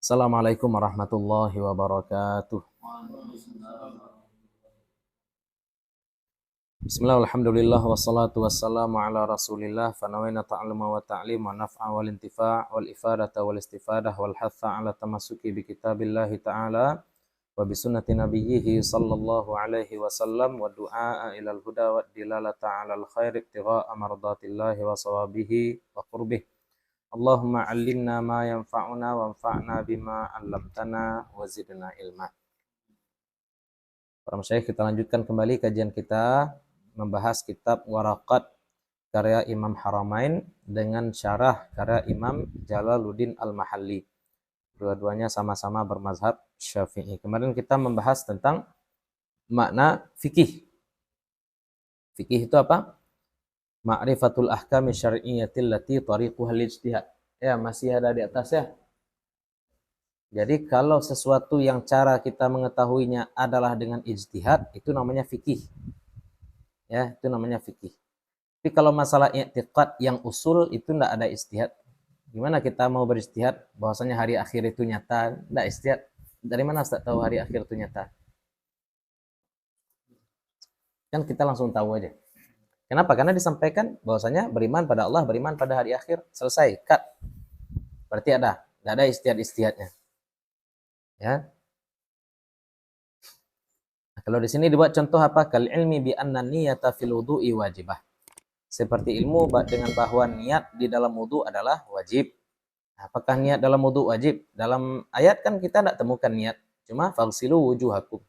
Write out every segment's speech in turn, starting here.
Assalamualaikum warahmatullahi wabarakatuh. Bismillah, alhamdulillah, wassalatu wassalamu ala rasulillah. Fanawayna ta'aluma wa ta'lim wa naf'a wal intifa' wal ifadata wal istifadah wal hatha ala tamasuki bi kitabillahi ta'ala wa bi sunnati nabiyyihi sallallahu alaihi wasallam wa du'a'a ilal huda wa dilalata ala al khair ibtigha'a mardatillahi wa sawabihi wa qurbih. Allahumma allimna ma yanfa'una wanfa'na bima 'allamtana wa zidna ilma. Para masyayikh, kita lanjutkan kembali kajian kita membahas kitab Waraqat karya Imam Haramain dengan syarah karya Imam Jalaluddin Al-Mahalli. Dua-duanya sama-sama bermazhab Syafi'i. Kemarin kita membahas tentang makna fikih. Fikih itu apa? Ma'rifatul ahkami syar'iyyatil lati tariquha al-ijtihad. Ya, masih ada di atas ya. Jadi kalau sesuatu yang cara kita mengetahuinya adalah dengan ijtihad, itu namanya fikih. Ya, itu namanya fikih. Tapi kalau masalah i'tiqad yang usul itu enggak ada ijtihad. Gimana kita mau berijtihad bahwasanya hari akhir itu nyata? Enggak ijtihad. Dari mana Ustaz tahu hari akhir itu nyata? Kan kita langsung tahu aja. Kenapa? Karena disampaikan bahwasanya beriman pada Allah, beriman pada hari akhir, selesai, cut. Berarti enggak ada ijtihad-ijtihadnya. Ya. Nah, kalau di sini dibuat contoh apa? Kal ilmi bi anna niyata fil wudu'i wajibah. Seperti ilmu dengan bahwa niat di dalam wudu adalah wajib. Apakah niat dalam wudu wajib? Dalam ayat kan kita tidak temukan niat. Cuma fagsilu wujuhakum.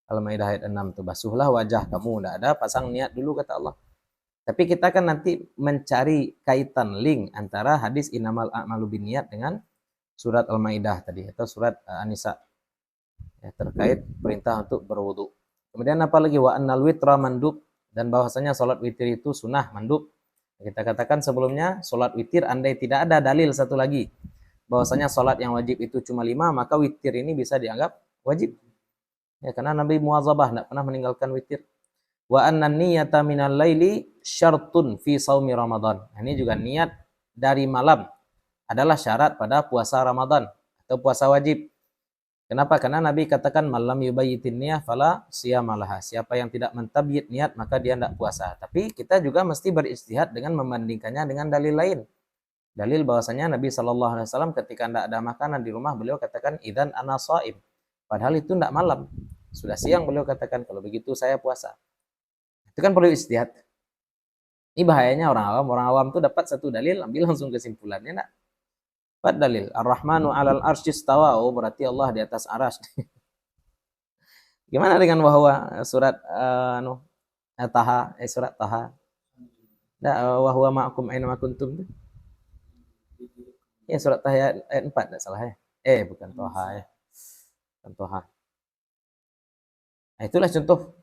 Al-Maidah ayat 6 itu, basuhlah wajah kamu. Tidak ada pasang niat dulu kata Allah. Tapi kita kan nanti mencari kaitan link antara hadis innamal a'malu binniyat dengan surat Al-Maidah tadi atau surat An-Nisa ya, terkait perintah untuk berwudu. Kemudian apa lagi? Wa annal witra mandub, dan bahwasanya salat witir itu sunnah mandub. Kita katakan sebelumnya salat witir andai tidak ada dalil satu lagi bahwasanya salat yang wajib itu cuma 5, maka witir ini bisa dianggap wajib. Ya, karena Nabi muwazabah tidak pernah meninggalkan witir. Wa annan niyata minal laili syartun fi shaumi Ramadan. Nah, ini juga niat dari malam adalah syarat pada puasa Ramadan atau puasa wajib. Kenapa? Karena Nabi katakan malam yubayyitin niyah fala siyamalaha. Siapa yang tidak mentabyid niat maka dia tidak puasa. Tapi kita juga mesti berijtihad dengan membandingkannya dengan dalil lain. Dalil bahwasanya Nabi SAW ketika tidak ada makanan di rumah, beliau katakan idzan ana shaim. Padahal itu tidak malam. Sudah siang beliau katakan kalau begitu saya puasa. Itu kan perlu ijtihad. Ini bahayanya orang awam. Orang awam tuh dapat satu dalil, ambil langsung kesimpulannya. Enggak. Dapat dalil. Ar-Rahmanu 'alal arsy istawa. Oh, berarti Allah di atas arsy. Gimana dengan bahwa surat Taha, surat Taha. Wa huwa ma'akum aina ma kuntum. Ya, surat Taha ayat 4 enggak salah ya. Bukan Taha ya. Bukan Taha. Nah, itulah contoh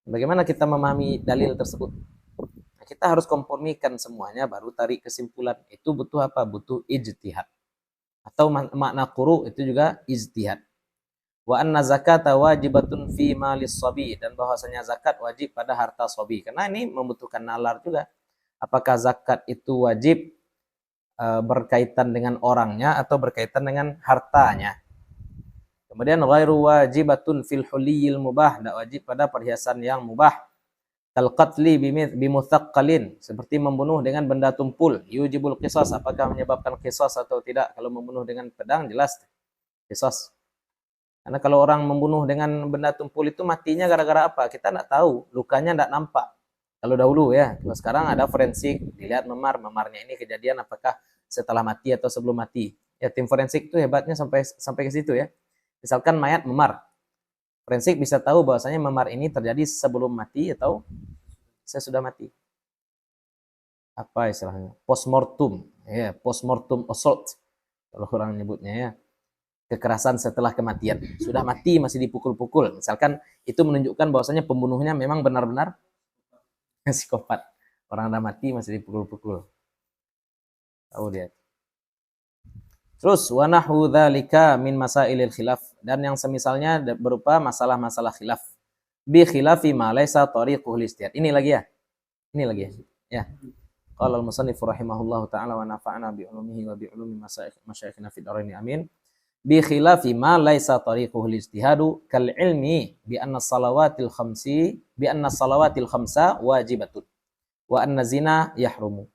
bagaimana kita memahami dalil tersebut. Nah, kita harus kompromikan semuanya baru tarik kesimpulan. Itu butuh apa? Butuh ijtihad. Atau makna quru itu juga ijtihad. Wa anna zakata wajibatun fi malis sabi, dan bahwasanya zakat wajib pada harta sabi. Karena ini membutuhkan nalar juga. Apakah zakat itu wajib berkaitan dengan orangnya atau berkaitan dengan hartanya? Kemudian ghairu wajibatun fil huliyil mubah, tidak wajib pada perhiasan yang mubah. Kal qatli bimuthaqqalin, seperti membunuh dengan benda tumpul. Yujibul qisas, apakah menyebabkan qisas atau tidak? Kalau membunuh dengan pedang jelas qisas. Karena kalau orang membunuh dengan benda tumpul itu matinya gara-gara apa? Kita tidak tahu, lukanya tidak nampak. Kalau dahulu ya, kalau sekarang ada forensik, dilihat memarnya ini kejadian apakah setelah mati atau sebelum mati. Ya, tim forensik itu hebatnya sampai ke situ ya. Misalkan mayat memar, forensik bisa tahu bahwasanya memar ini terjadi sebelum mati atau sesudah mati. Apa istilahnya? Postmortem, ya, postmortem assault kalau orang nyebutnya ya. Kekerasan setelah kematian. Sudah mati masih dipukul-pukul. Misalkan itu menunjukkan bahwasanya pembunuhnya memang benar-benar psikopat. Orang udah mati masih dipukul-pukul. Tahu dia. Terus wa nahwu dzalika min masailil khilaf, dan yang semisalnya berupa masalah-masalah khilaf. Bi khilafi ma laisa tariqul istihad. Ini lagi ya. Ini lagi ya. Ya. Qala al-musannif rahimahullahu taala wa nafa'ana bi ulumihi wa bi ulumi masyayikhina fid dharain amin. bi khilafi ma laisa tariquhul ijtihadu kal ilmi bi anna salawatil khamsa wajibatun wa anna zina yahrumu.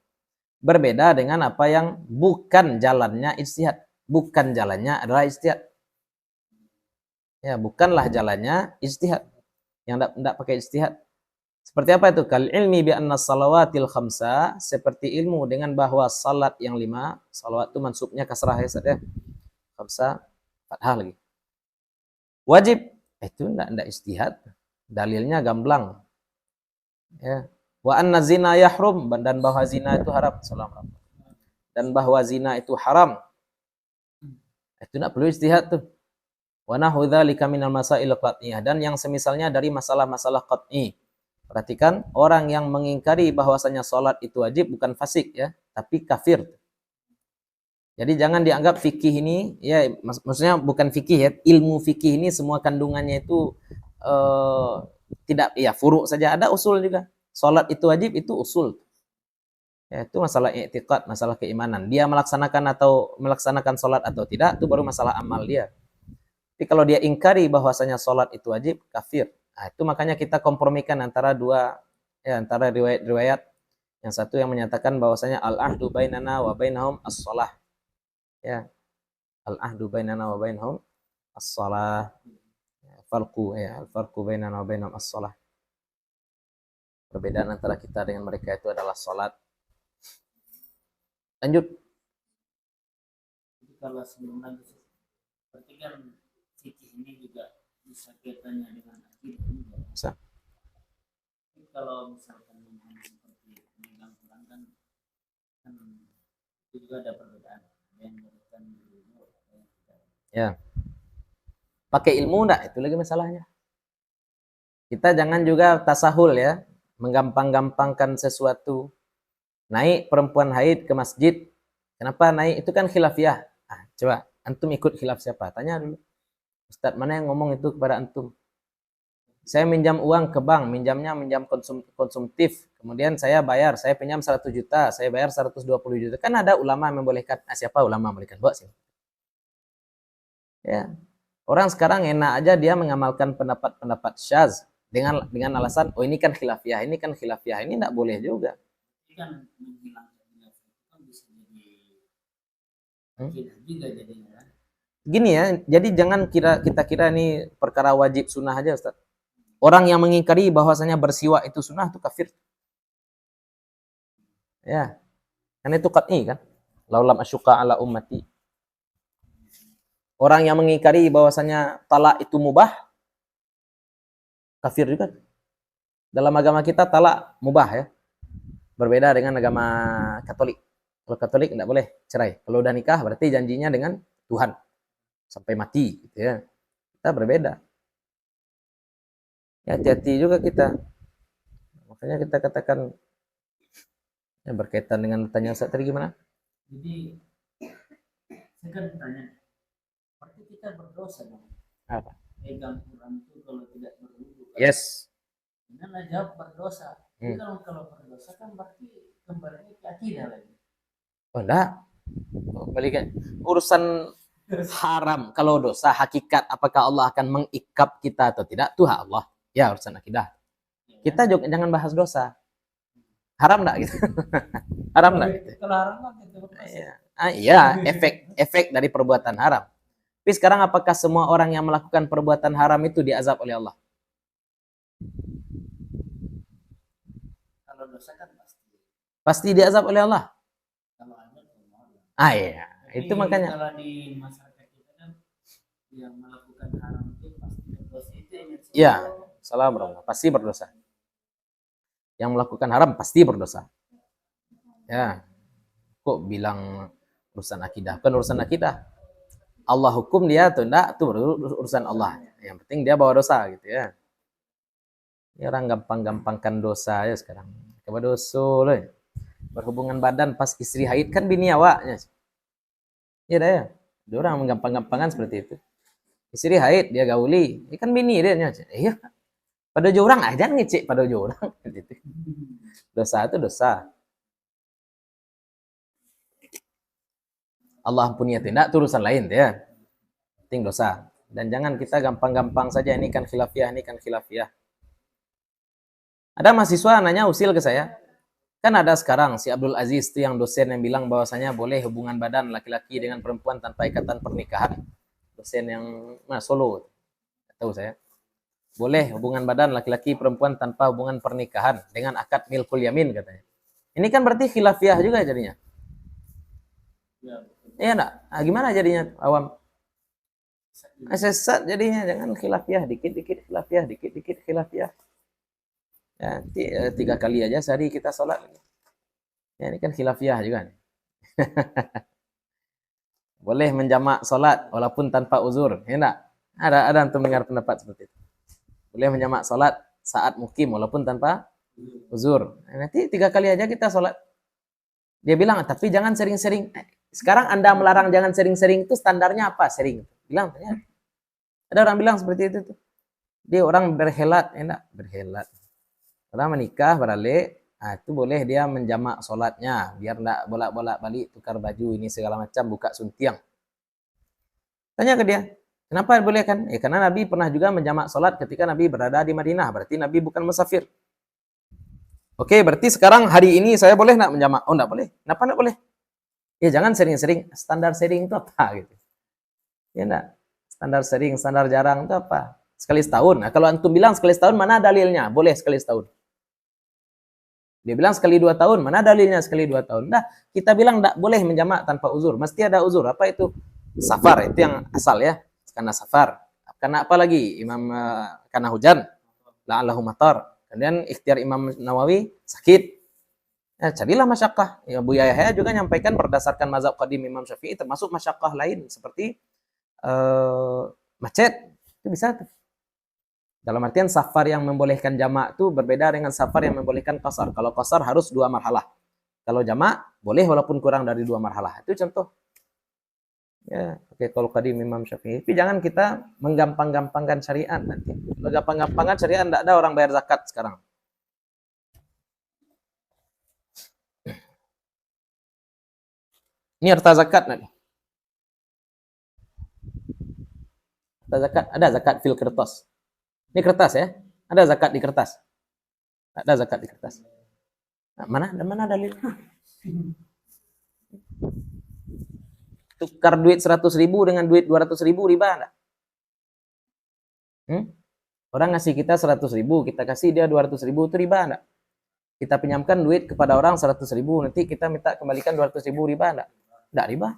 Berbeda dengan apa yang bukan jalannya ijtihad. Bukan jalannya adalah ijtihad. Ya, bukanlah jalannya ijtihad. Yang tidak pakai ijtihad. Seperti apa itu? Kal ilmi bi anna salawatil khamsa, seperti ilmu dengan bahwa salat yang 5, salawat itu mansubnya kasrah ya Ustaz ya. Khamsa fathah lagi. Wajib, itu enggak ijtihad. Dalilnya gamblang. Ya. Wa anna zina yahrum, dan bahwa zina itu haram. Dan bahwa zina itu haram. Itu enggak perlu ijtihad tuh. Wa nahu dzalika minal masail qat'iyah, dan yang semisalnya dari masalah-masalah qat'i. Perhatikan, orang yang mengingkari bahwasanya salat itu wajib bukan fasik ya, tapi kafir. Jadi jangan dianggap fikih ini ya, maksudnya bukan fikih ya, ilmu fikih ini semua kandungannya itu tidak ya furu' saja, ada usul juga. Salat itu wajib, itu usul. Ya, itu masalah i'tiqad, masalah keimanan. Dia melaksanakan salat atau tidak, itu baru masalah amal dia. Tapi kalau dia ingkari bahwasanya salat itu wajib, kafir. Nah, itu makanya kita kompromikan antara antara riwayat-riwayat. Yang satu yang menyatakan bahwasanya al-ahdu bainana wa bainahum as-shalah. Ya. Al-ahdu bainana wa bainahum as-shalah. Al-farqu bainana wa bainahum as-shalah. Perbedaan antara kita dengan mereka itu adalah salat. Lanjut. Jadi kalau sebelum lanjut, berarti kan fikih ini juga bisa kaitannya dengan akidah juga. Bisa. Jadi kalau misalkan memahami seperti memegang Quran kan itu juga ada perbedaan. Ada yang mengatakan ilmu, ada yang tidak. Ya. Pakai ilmu enggak? Itu lagi masalahnya. Kita jangan juga tasahul ya, menggampang-gampangkan sesuatu. Naik perempuan haid ke masjid. Kenapa naik? Itu kan khilafiyah. Coba antum ikut khilaf siapa? Tanya dulu. Ustaz, mana yang ngomong itu kepada antum? Saya minjam uang ke bank, minjamnya konsumtif. Kemudian saya bayar, saya pinjam 100 juta, saya bayar 120 juta. Kan ada ulama yang membolehkan. Siapa ulama membolehkan? Bawa sini. Ya. Orang sekarang enak aja dia mengamalkan pendapat-pendapat syaz dengan alasan, oh ini kan khilafiyah, ini enggak boleh juga. Ini kan menghilangkan khilaf itu kan bisa jadi akidah juga jadinya. Gini ya, jadi jangan kita kira ini perkara wajib sunnah aja Ustaz. Orang yang mengingkari bahwasanya bersiwak itu sunnah itu kafir. Ya. Kan itu qat'i kan? Laulam asyqa ala ummati. Orang yang mengingkari bahwasanya talak itu mubah kafir juga. Dalam agama kita talak mubah ya. Berbeda dengan agama Katolik. Kalau Katolik enggak boleh cerai. Kalau udah nikah berarti janjinya dengan Tuhan sampai mati gitu ya. Kita berbeda. Ya, hati-hati juga kita. Makanya kita katakan ya, berkaitan dengan tanya Ustaz tadi gimana? Jadi saya kan tanya, berarti kita berdosa dong. Apa? Pegang Quran itu kalau tidak berwudu. Kan? Yes. Karena jawab berdosa. Jadi kalau berdosa kan berarti kembali ke akidah lagi. Oh enggak. Balikan urusan haram. Kalau dosa hakikat apakah Allah akan mengikap kita atau tidak? Itu hak Allah. Ya urusan akidah. Kita juga jangan bahas dosa. Haram enggak gitu? Haram enggak gitu? Kalau haram kan itu iya, efek dari perbuatan haram. Tapi sekarang apakah semua orang yang melakukan perbuatan haram itu diazab oleh Allah? Kalau dosa kan Pasti diazab oleh Allah. Kalau ada Iya. Itu makanya. Kalau di masyarakat kita kan yang melakukan haram itu pasti berdosa itu. Iya, salah bro. Pasti berdosa. Yang melakukan haram pasti berdosa. Ya. Kok bilang urusan akidah? Kan urusan akidah. Allah hukum dia atau enggak, itu urusan Allah. Yang penting dia bawa dosa gitu ya. Ini orang gampang-gampangkan dosa ya sekarang. Coba dosa loh. Berhubungan badan pas istri haid kan bini awaknya. Iya dah ya. Dia orang menggampang-gampangkan seperti itu. Istri haid dia gauli, ini kan bini dia nya. Iya. Pada jorang aja ngecek pada jorang gitu. Dosa itu dosa. Allah ampuni ya tidak, itu urusan lain ya. penting dosa. Dan jangan kita gampang-gampang saja ini kan khilafiyah, ini kan khilafiyah. Ada mahasiswa nanya usil ke saya, kan ada sekarang si Abdul Aziz itu yang dosen yang bilang bahwasanya boleh hubungan badan laki-laki dengan perempuan tanpa ikatan pernikahan. Dosen yang Solo, tahu saya. Boleh hubungan badan laki-laki perempuan tanpa hubungan pernikahan dengan akad milkul yamin katanya. Ini kan berarti khilafiyah juga jadinya. Iya enggak? Nah, gimana jadinya awam? Sesat jadinya, jangan khilafiyah, dikit-dikit khilafiyah, dikit-dikit khilafiyah. Ya, 3 kali aja sehari kita sholat. Ya, ini kan khilafiyah juga. Boleh menjamak sholat walaupun tanpa uzur. Ya enggak? Ada antum dengar pendapat seperti itu. Boleh menjamak sholat saat mukim walaupun tanpa uzur. Nanti 3 kali aja kita sholat. Dia bilang, tapi jangan sering-sering. Sekarang Anda melarang jangan sering-sering itu standarnya apa? Sering. Bilang, ya. Ada orang bilang seperti itu tuh. Dia orang berhelat, enak berhelat. Orang menikah beralih, itu boleh dia menjamak sholatnya, biar enggak bolak-bolak balik tukar baju ini segala macam, buka suntiang. Tanya ke dia, kenapa boleh kan? Karena Nabi pernah juga menjamak sholat ketika Nabi berada di Madinah, berarti Nabi bukan musafir. Oke, berarti sekarang hari ini saya boleh enggak menjamak? Oh, enggak boleh. Kenapa enggak boleh? Ya jangan sering-sering. Standar sering itu apa gitu? Ya enggak? Standar sering, standar jarang itu apa? Sekali setahun. Nah, kalau antum bilang sekali setahun, mana dalilnya? Boleh sekali setahun. Dia bilang sekali 2 tahun, mana dalilnya sekali 2 tahun? Nah, kita bilang tidak boleh menjamak tanpa uzur. Mesti ada uzur. Apa itu? Safar, itu yang asal ya. Karena safar. Karena apa lagi? Karena hujan. La'allahu matar. Kemudian ikhtiar Imam Nawawi, sakit. Ya, jadilah masyakkah. Ya, Buya Yahya juga nyampaikan berdasarkan mazhab qadim Imam Syafi'i, termasuk masyakkah lain. Seperti macet. Itu bisa tuh. Dalam artian safar yang membolehkan jamak itu berbeda dengan safar yang membolehkan qasar. Kalau qasar harus 2 marhalah. Kalau jamak boleh walaupun kurang dari 2 marhalah. Itu contoh. Ya, oke, kalau qadim Imam Syafi'i. Tapi jangan kita menggampang-gampangkan syariat nanti. Kalau gampang-gampangan syariat tidak ada orang bayar zakat sekarang. Ini harta zakat nanti. Harta zakat, ada zakat fil kertas. Ini kertas ya. Ada zakat di kertas. Ada zakat di kertas. Nah, mana dalil? Tukar duit 100.000 dengan duit 200.000 riba enggak? Orang ngasih kita 100.000, kita kasih dia 200.000, itu riba enggak? Kita pinjamkan duit kepada orang 100.000, nanti kita minta kembalikan 200.000, riba enggak? Enggak riba.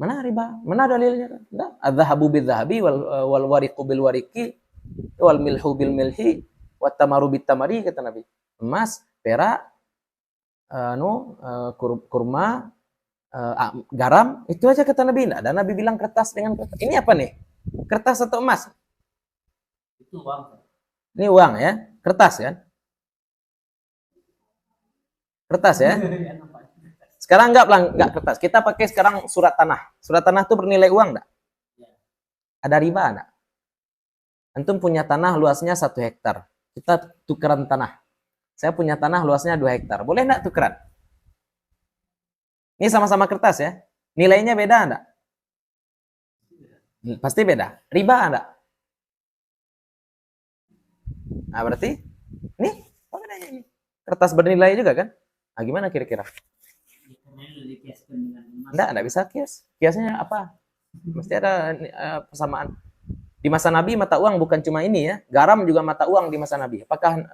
Mana riba? Mana dalilnya? Enggak. Adz-dzahabu bidz-dzahabi wal wariqu bil wariqi wal milhu bil milhi wat tamaru bit tamari, kata Nabi. Emas, perak, kurma, garam, itu aja kata Nabi. Enggak ada Nabi bilang kertas dengan kertas. Ini apa nih? Kertas atau emas? Itu uang. Ini uang ya, kertas kan? Kertas ya. Sekarang enggak kertas. Kita pakai sekarang surat tanah. Surat tanah itu bernilai uang enggak? Ada riba enggak? Antum punya tanah luasnya 1 hektar. Kita tukeran tanah. Saya punya tanah luasnya 2 hektar. Boleh enggak tukeran? Ini sama-sama kertas ya. Nilainya beda enggak? Pasti beda. Riba enggak? Nah, berarti ini apa bedanya ini? Kertas bernilai juga kan? Nah, gimana kira-kira? Enggak bisa kias. Kiasnya apa? Mesti ada persamaan. Di masa Nabi mata uang bukan cuma ini ya. Garam juga mata uang di masa Nabi. Apakah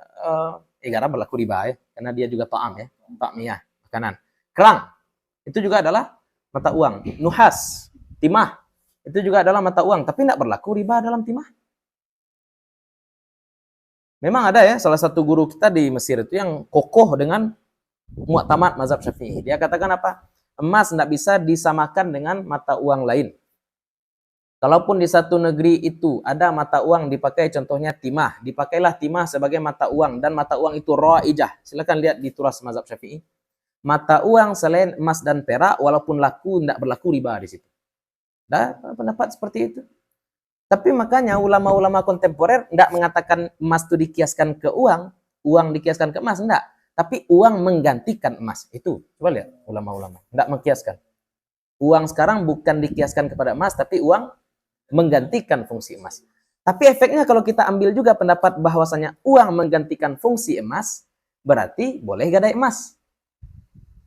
garam berlaku riba ya? Karena dia juga ta'am ya. Ta'miyah, makanan. Kerang itu juga adalah mata uang. Nuhas, timah itu juga adalah mata uang, tapi tidak berlaku riba dalam timah. Memang ada ya salah satu guru kita di Mesir itu yang kokoh dengan mu'tamad mazhab Syafi'i. Dia katakan apa? Emas tidak bisa disamakan dengan mata uang lain. Kalaupun di satu negeri itu ada mata uang dipakai, contohnya timah, dipakailah timah sebagai mata uang, dan mata uang itu raijah. Silakan lihat di turas mazhab Syafi'i. Mata uang selain emas dan perak, walaupun laku, tidak berlaku riba di situ. Ada pendapat seperti itu. Tapi makanya ulama-ulama kontemporer tidak mengatakan emas itu dikiaskan ke uang dikiaskan ke emas, tidak. Tapi uang menggantikan emas. Itu, coba lihat ulama-ulama. Tidak mengkiaskan. Uang sekarang bukan dikiaskan kepada emas, tapi uang menggantikan fungsi emas. Tapi efeknya kalau kita ambil juga pendapat bahwasanya uang menggantikan fungsi emas, berarti boleh gadai emas.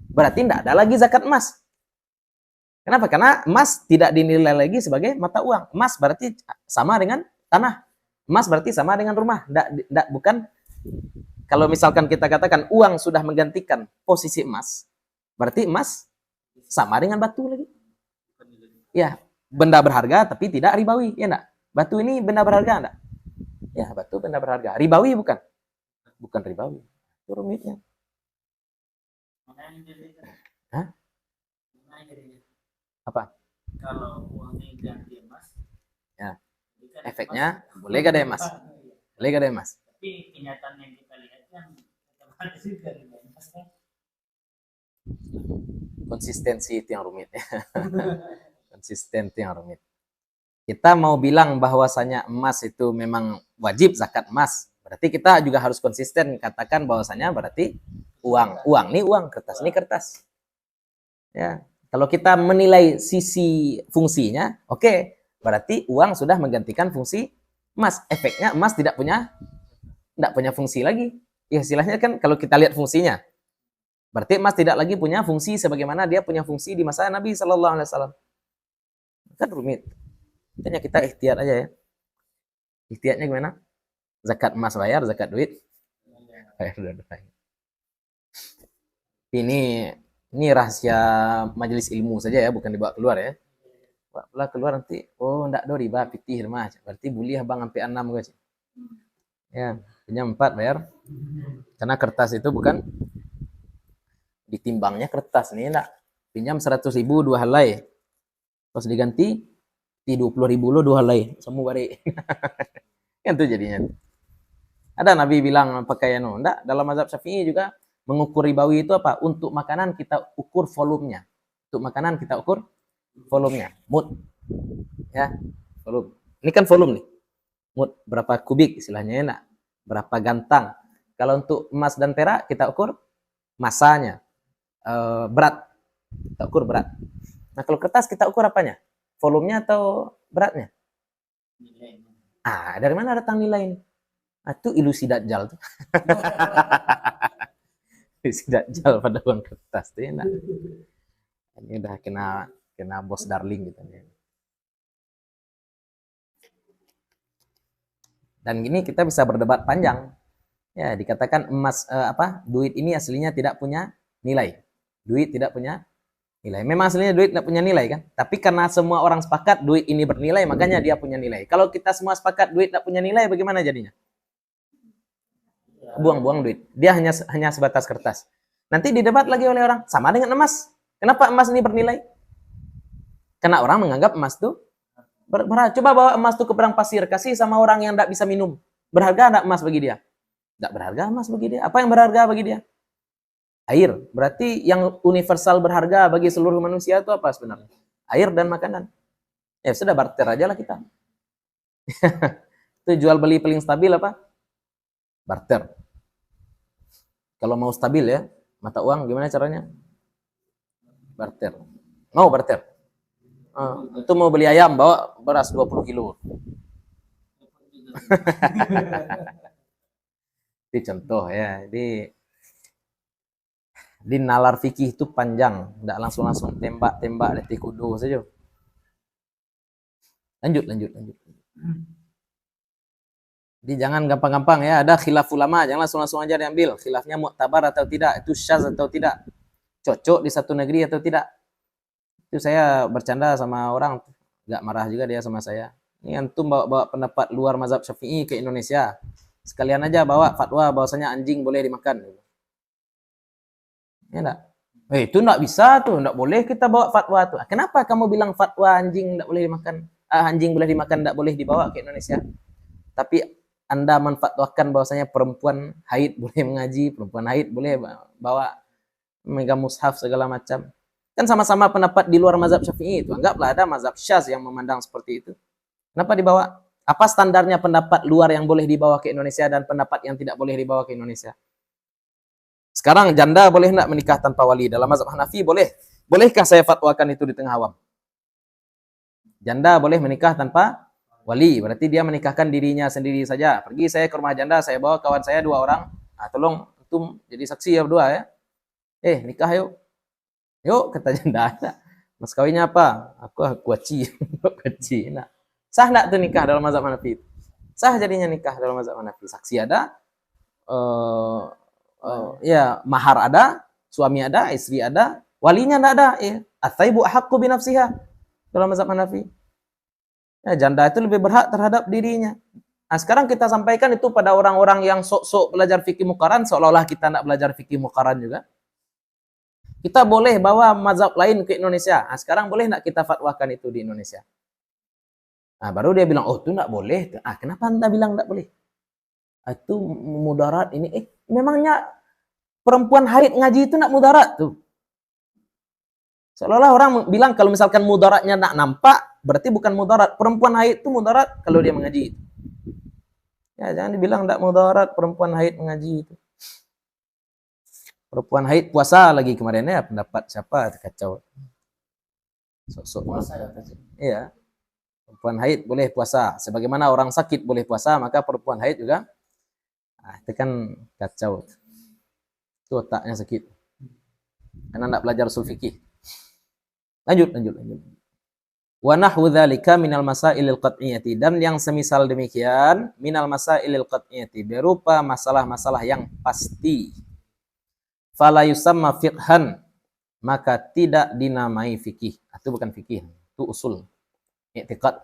Berarti tidak ada lagi zakat emas. Kenapa? Karena emas tidak dinilai lagi sebagai mata uang. Emas berarti sama dengan tanah. Emas berarti sama dengan rumah. Bukan. Kalau misalkan kita katakan uang sudah menggantikan posisi emas, berarti emas sama dengan batu lagi. Ya, benda berharga tapi tidak ribawi, ya enggak? Batu ini benda berharga enggak? Ya, batu benda berharga. Ribawi bukan? Bukan ribawi. Itu rumitnya. Hah? Apa? Kalau uangnya ganti emas, ya, efeknya boleh gadai emas. Boleh gadai emas. Tapi kenyataan yang kita lihat kan otomatis dari emas kan. Konsistensi itu yang rumit ya. Konsisten itu yang rumit. Kita mau bilang bahwasanya emas itu memang wajib zakat emas, berarti kita juga harus konsisten katakan bahwasanya berarti uang nih uang, kertas ini kertas. Ya, kalau kita menilai sisi fungsinya, oke, berarti uang sudah menggantikan fungsi emas. Efeknya emas tidak punya fungsi lagi. Ya, istilahnya kan kalau kita lihat fungsinya, berarti emas tidak lagi punya fungsi sebagaimana dia punya fungsi di masa Nabi Shallallahu Alaihi Wasallam. Kan rumit. Makanya kita ikhtiar aja ya. Ikhtiarnya gimana? Zakat emas bayar, zakat duit bayar dua-duanya. Ini rahasia majelis ilmu saja ya, bukan dibawa keluar ya. Bawa keluar nanti, oh ndak do riba pitih rumah. Berarti boleh bang sampai 6 guys. Ya, pinjam 4 bayar. Karena kertas itu bukan ditimbangnya kertas nih enggak. Pinjam 100.000 2 helai. Terus diganti 20.000 lo 2 helai, semua balik. Kan itu jadinya. Ada Nabi bilang pakaian enggak, dalam mazhab Syafi'i juga mengukur ribawi itu apa? Untuk makanan kita ukur volumenya. Untuk makanan kita ukur volumenya. Mud. Ya, volume. Ini kan volume nih. Mud berapa kubik istilahnya enak. Berapa gantang. Kalau untuk emas dan perak kita ukur masanya. Berat. Kita ukur berat. Nah, kalau kertas kita ukur apanya? Volumenya atau beratnya? Dari mana datang nilai ini? Itu ilusi Dajjal tuh. Ilusi Dajjal pada uang kertas tuh enak. Ini udah kena bos darling gitu. Dan gini kita bisa berdebat panjang. Ya, dikatakan emas duit ini aslinya tidak punya nilai. Duit tidak punya nilai. Memang aslinya duit tidak punya nilai kan? Tapi karena semua orang sepakat duit ini bernilai, makanya dia punya nilai. Kalau kita semua sepakat duit tidak punya nilai, bagaimana jadinya? Buang-buang duit. Dia hanya sebatas kertas. Nanti didebat lagi oleh orang, sama dengan emas. Kenapa emas ini bernilai? Karena orang menganggap emas itu berharga. Coba bawa emas itu ke padang pasir, kasih sama orang yang tidak bisa minum. Berharga tidak emas bagi dia? Tidak berharga emas bagi dia. Apa yang berharga bagi dia? Air. Berarti yang universal berharga bagi seluruh manusia itu apa sebenarnya? Air dan makanan. Ya sudah, barter aja lah kita. Itu jual beli paling stabil apa? Barter. Kalau mau stabil ya, mata uang gimana caranya? Barter. Mau barter? Itu mau beli ayam, bawa beras 20 kilo. Itu contoh ya. Di nalar fikih itu panjang, tidak langsung tembak detik kudo saja. Lanjut. Jadi jangan gampang-gampang ya, ada khilaf ulama, jangan langsung aja diambil. Khilafnya mu'tabar atau tidak, itu syaz atau tidak, cocok di satu negeri atau tidak. Itu saya bercanda sama orang, nggak marah juga dia sama saya. Ini antum bawa pendapat luar mazhab Syafi'i ke Indonesia, sekalian aja bawa fatwa bahwasanya anjing boleh dimakan. Ya enggak? Itu enggak bisa tuh, enggak boleh kita bawa fatwa tuh. Kenapa kamu bilang fatwa anjing enggak boleh dimakan? Anjing boleh dimakan, enggak boleh dibawa ke Indonesia. Tapi Anda menfatwakan bahwasanya perempuan haid boleh mengaji, perempuan haid boleh bawa megang mushaf segala macam. Kan sama-sama pendapat di luar mazhab Syafi'i itu. Anggaplah ada mazhab Syaz yang memandang seperti itu. Kenapa dibawa? Apa standarnya pendapat luar yang boleh dibawa ke Indonesia dan pendapat yang tidak boleh dibawa ke Indonesia? Sekarang janda boleh enggak menikah tanpa wali? Dalam mazhab Hanafi boleh. Bolehkah saya fatwakan itu di tengah awam? Janda boleh menikah tanpa wali, berarti dia menikahkan dirinya sendiri saja. Pergi saya ke rumah janda, saya bawa kawan saya 2 orang. Tolong antum jadi saksi ya berdua ya. Nikah yuk. Yuk, kata janda. Mas kawinnya apa? Aku kuaci. Kuaci. Nah, sah enggak tuh nikah dalam mazhab Hanafi? Sah jadinya nikah dalam mazhab Hanafi. Saksi ada, ya mahar ada, suami ada, istri ada, walinya enggak ada. At-thayyibu ahaqqu bi nafsiha dalam mazhab Hanafi. Ya, janda itu lebih berhak terhadap dirinya. Nah, sekarang kita sampaikan itu pada orang-orang yang sok-sok belajar fikih muqaran, seolah-olah kita nak belajar fikih muqaran juga. Kita boleh bawa mazhab lain ke Indonesia. Nah, sekarang boleh nak kita fatwakan itu di Indonesia? Nah, baru dia bilang, oh itu nak boleh. Kenapa anda bilang nak boleh? Itu mudarat ini. Memangnya perempuan haid ngaji itu nak mudarat tuh? Seolah-olah orang bilang kalau misalkan mudaratnya nak nampak, berarti bukan mudarat. Perempuan haid itu mudarat kalau dia mengaji. Ya, jangan dibilang tidak mudarat perempuan haid mengaji itu. Perempuan haid puasa lagi kemarin ya, pendapat siapa kacau. Sok-sok puasa. Iya. Perempuan haid boleh puasa. Sebagaimana orang sakit boleh puasa, maka perempuan haid juga. Itu kan kacau. Itu otaknya sakit. Karena tidak belajar usul fikih. Lanjut. Wa nahwu dzalika minal masailil qat'iyyati, dan yang semisal demikian minal masailil qat'iyyati, berupa masalah-masalah yang pasti. Fala yusamma fiqhan, maka tidak dinamai fikih. Itu bukan fikih, itu usul. I'tiqad.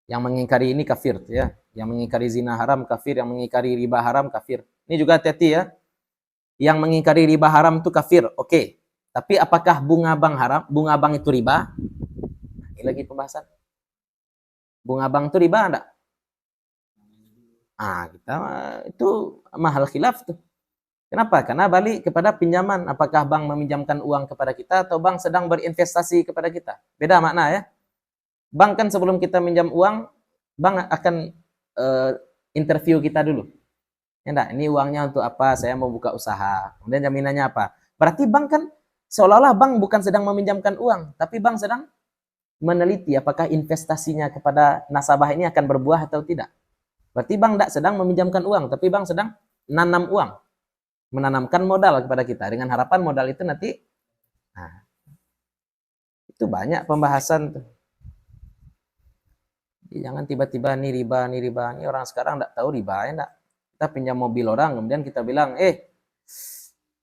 Yang mengingkari ini kafir ya. Yang mengingkari zina haram kafir, yang mengingkari riba haram kafir. Ini juga hati-hati ya. Yang mengingkari riba haram itu kafir, oke. Tapi apakah bunga bank haram? Bunga bank itu riba? Ini lagi pembahasan. Bunga bank itu riba enggak? Kita itu mahal khilaf tuh. Kenapa? Karena balik kepada pinjaman. Apakah bank meminjamkan uang kepada kita atau bank sedang berinvestasi kepada kita? Beda makna ya. Bank kan sebelum kita minjam uang, bank akan interview kita dulu. Ya enggak? Ini uangnya untuk apa? Saya mau buka usaha. Kemudian jaminannya apa? Berarti bank kan seolah-olah bank bukan sedang meminjamkan uang, tapi bank sedang meneliti apakah investasinya kepada nasabah ini akan berbuah atau tidak. Berarti bank tidak sedang meminjamkan uang, tapi bank sedang menanam uang, menanamkan modal kepada kita dengan harapan modal itu nanti. Itu banyak pembahasan tuh. Jadi jangan tiba-tiba nih riba. Ini orang sekarang tidak tahu riba ya enggak. Kita pinjam mobil orang, kemudian kita bilang,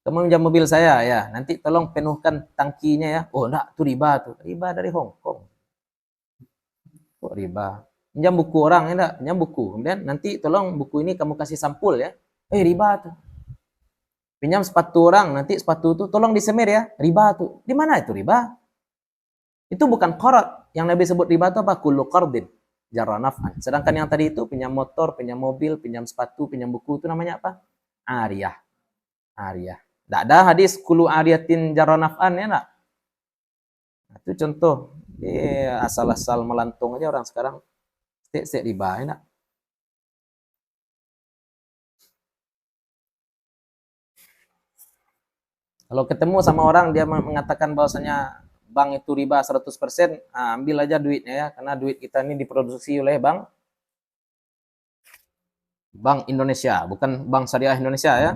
kamu pinjam mobil saya ya, nanti tolong penuhkan tangkinya ya. Oh enggak, itu riba tuh. Riba dari Hong Kong. Kok riba? Pinjam buku orang ya enggak, pinjam buku. Kemudian nanti tolong buku ini kamu kasih sampul ya. Riba tuh. Pinjam sepatu orang, nanti sepatu itu tolong disemir ya. Riba tuh. Di mana itu riba? Itu bukan qard. Yang Nabi sebut riba itu apa? Kullu qardin jarra naf'an. Sedangkan yang tadi itu pinjam motor, pinjam mobil, pinjam sepatu, pinjam buku itu namanya apa? Ariyah. Tidak ada hadis kullu ariyatin jarra naf'an ya enggak? Itu contoh. Asal-asal melantung aja orang sekarang. Sek riba ya enggak? Kalau ketemu sama orang dia mengatakan bahwasanya bank itu riba 100%, ambil aja duitnya ya, karena duit kita ini diproduksi oleh Bank Indonesia, bukan Bank Syariah Indonesia ya.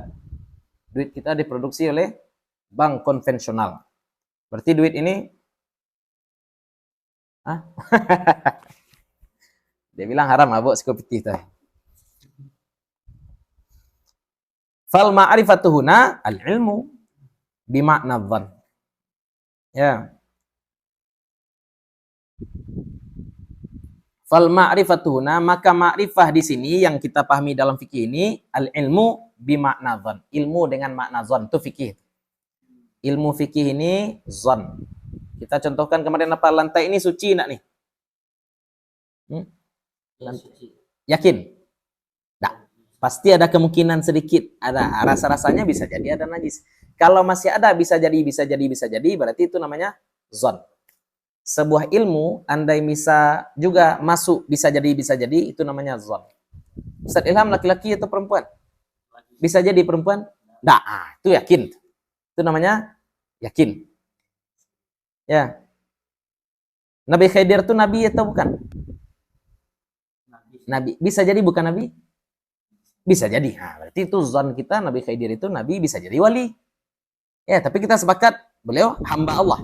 Duit kita diproduksi oleh bank konvensional. Berarti duit ini dia bilang haram mabuk sekopiti teh. Fal ma'rifatuhuna al-ilmu bimakna dhann. Ya. Fal ma'rifatuhuna, maka ma'rifah di sini yang kita pahami dalam fikih ini al-ilmu bimakna dhann. Ilmu dengan makna dhann itu fikih. Ilmu fikih ini dhann. Kita contohkan kemarin apa? Lantai ini suci enggak nih? Yakin? Enggak. Pasti ada kemungkinan sedikit. Ada rasa-rasanya bisa jadi ada najis. Kalau masih ada bisa jadi, berarti itu namanya dhann. Sebuah ilmu andai bisa juga masuk bisa jadi itu namanya dhann. Ustaz Ilham laki-laki atau perempuan? Bisa jadi perempuan? Enggak, itu yakin. Itu namanya yakin. Ya. Nabi Khidir itu nabi atau bukan? Nabi. Bisa jadi bukan nabi? Bisa jadi. Nah, berarti itu zon kita Nabi Khidir itu nabi, bisa jadi wali. Ya, tapi kita sepakat beliau hamba Allah.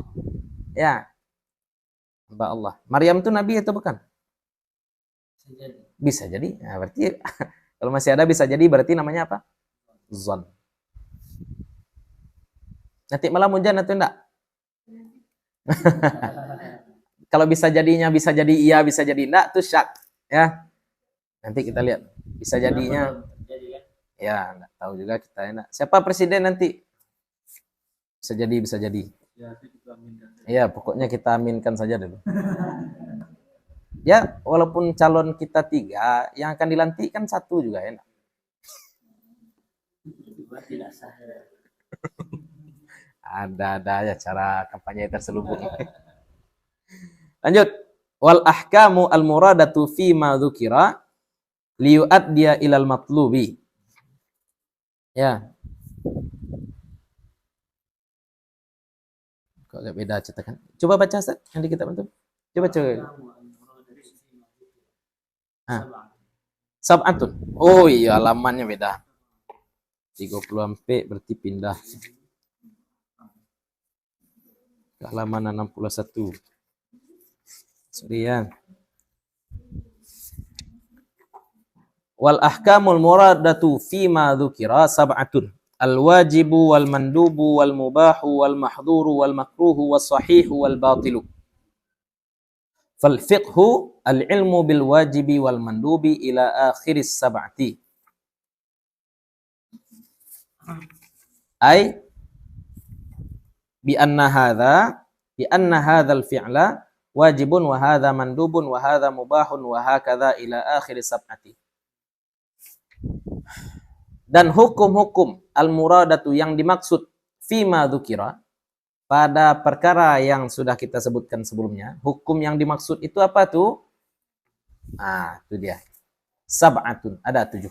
Ya. Hamba Allah. Maryam itu nabi atau bukan? Bisa jadi. Nah, berarti kalau masih ada bisa jadi berarti namanya apa? Zon. Nanti malam hujan atau enggak? Kalau bisa jadinya bisa jadi iya, bisa jadi enggak, itu syak. Ya. Nanti kita lihat. Bisa jadinya. Ya, enggak tahu juga kita enak. Siapa presiden nanti? Bisa jadi, bisa jadi. Ya, pokoknya kita aminkan saja dulu. Ya, walaupun calon kita 3, yang akan dilantik kan 1 juga enak. Ada ya cara kampanye terselubung. Lanjut. Wal ahkamu al muradatu fi ma dzukira liyu'addiya ilal matlubi. Ya. Kok agak beda cetakan. Coba baca Ustaz yang di kitab itu. Coba. Sab'atun. Oh iya, halamannya beda. 30 MP berarti pindah ke halaman 61. Sorry ya. Wal ahkamul muradatu fi ma dzukira sab'atun. Al wajibu wal mandubu wal mubahu wal mahdhuru wal makruhu was sahihu wal batilu. Fal fiqhu al ilmu bil wajibi wal mandubi ila akhiris sab'ati. Ay bi anna hadzal fi'la wajibun wa hadza mandubun wa hadza mubahun wa hakadha ila akhiris sab'ati. Dan hukum-hukum al-muradatu yang dimaksud fima dzukira pada perkara yang sudah kita sebutkan sebelumnya, hukum yang dimaksud itu apa tuh? Ah, itu dia. Sab'atun, ada 7.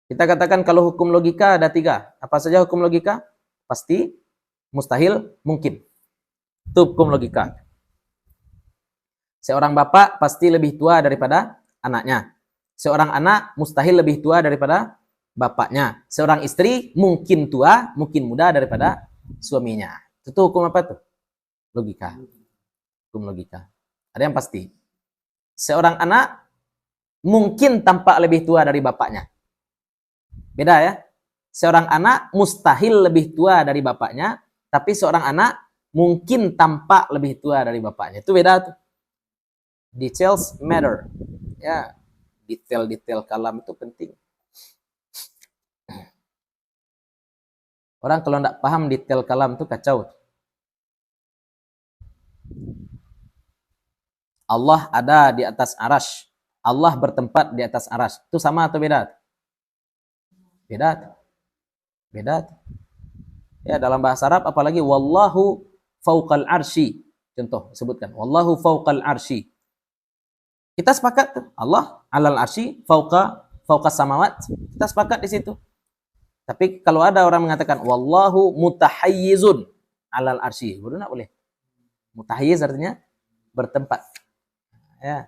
Kita katakan kalau hukum logika ada 3. Apa saja hukum logika? Pasti, mustahil, mungkin. Itu hukum logika. Seorang bapak pasti lebih tua daripada anaknya. Seorang anak mustahil lebih tua daripada bapaknya. Seorang istri mungkin tua, mungkin muda daripada suaminya. Itu hukum apa tuh? Logika. Hukum logika. Ada yang pasti. Seorang anak mungkin tampak lebih tua dari bapaknya. Beda ya. Seorang anak mustahil lebih tua dari bapaknya, tapi seorang anak mungkin tampak lebih tua dari bapaknya. Itu beda tuh. Details matter. Ya, detail-detail kalam itu penting. Orang kalau tidak paham detail kalam itu kacau. Allah ada di atas arash. Allah bertempat di atas arash. Itu sama atau beda? Beda. Beda. Ya, dalam bahasa Arab apalagi wallahu fauqal arsy. Contoh sebutkan wallahu fauqal arsy. Kita sepakat tuh Allah alal arsy fauqa samawat. Kita sepakat di situ. Tapi kalau ada orang mengatakan wallahu mutahayyizun alal arsy, boleh enggak boleh? Mutahayyiz artinya bertempat. Ya.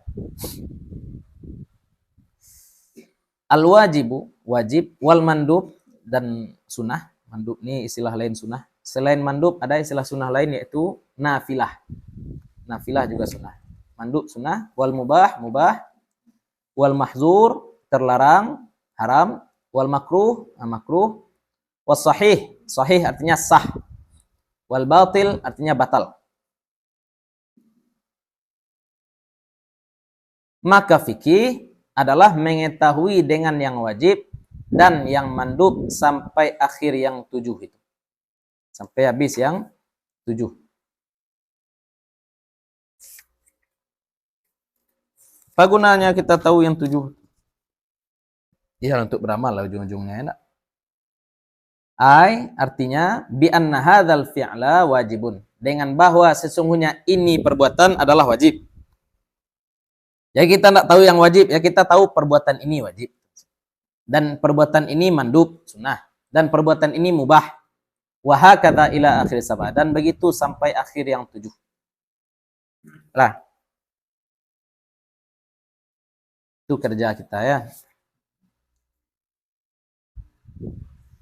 Al wajibu, wajib, wal mandub dan sunnah. Mandub ini istilah lain sunnah. Selain mandub ada istilah sunnah lain yaitu nafilah. Nafilah juga sunnah. Mandub sunnah, wal mubah, wal mahzur, terlarang, haram, wal makruh, makruh, was sahih, sahih artinya sah, wal batil artinya batal. Maka fikih adalah mengetahui dengan yang wajib dan yang mandub sampai akhir yang 7 itu. Sampai habis yang 7. Apa gunanya kita tahu yang 7? Ya untuk beramal lah ujung-ujungnya enak. Artinya bi anna hadzal fi'la wajibun. Dengan bahwa sesungguhnya ini perbuatan adalah wajib. Ya kita tidak tahu yang wajib, ya kita tahu perbuatan ini wajib. Dan perbuatan ini mandub, sunnah. Dan perbuatan ini mubah. Wa hakadha ila akhir sab'ah, dan begitu sampai akhir yang 7. Lah, itu kerja kita ya.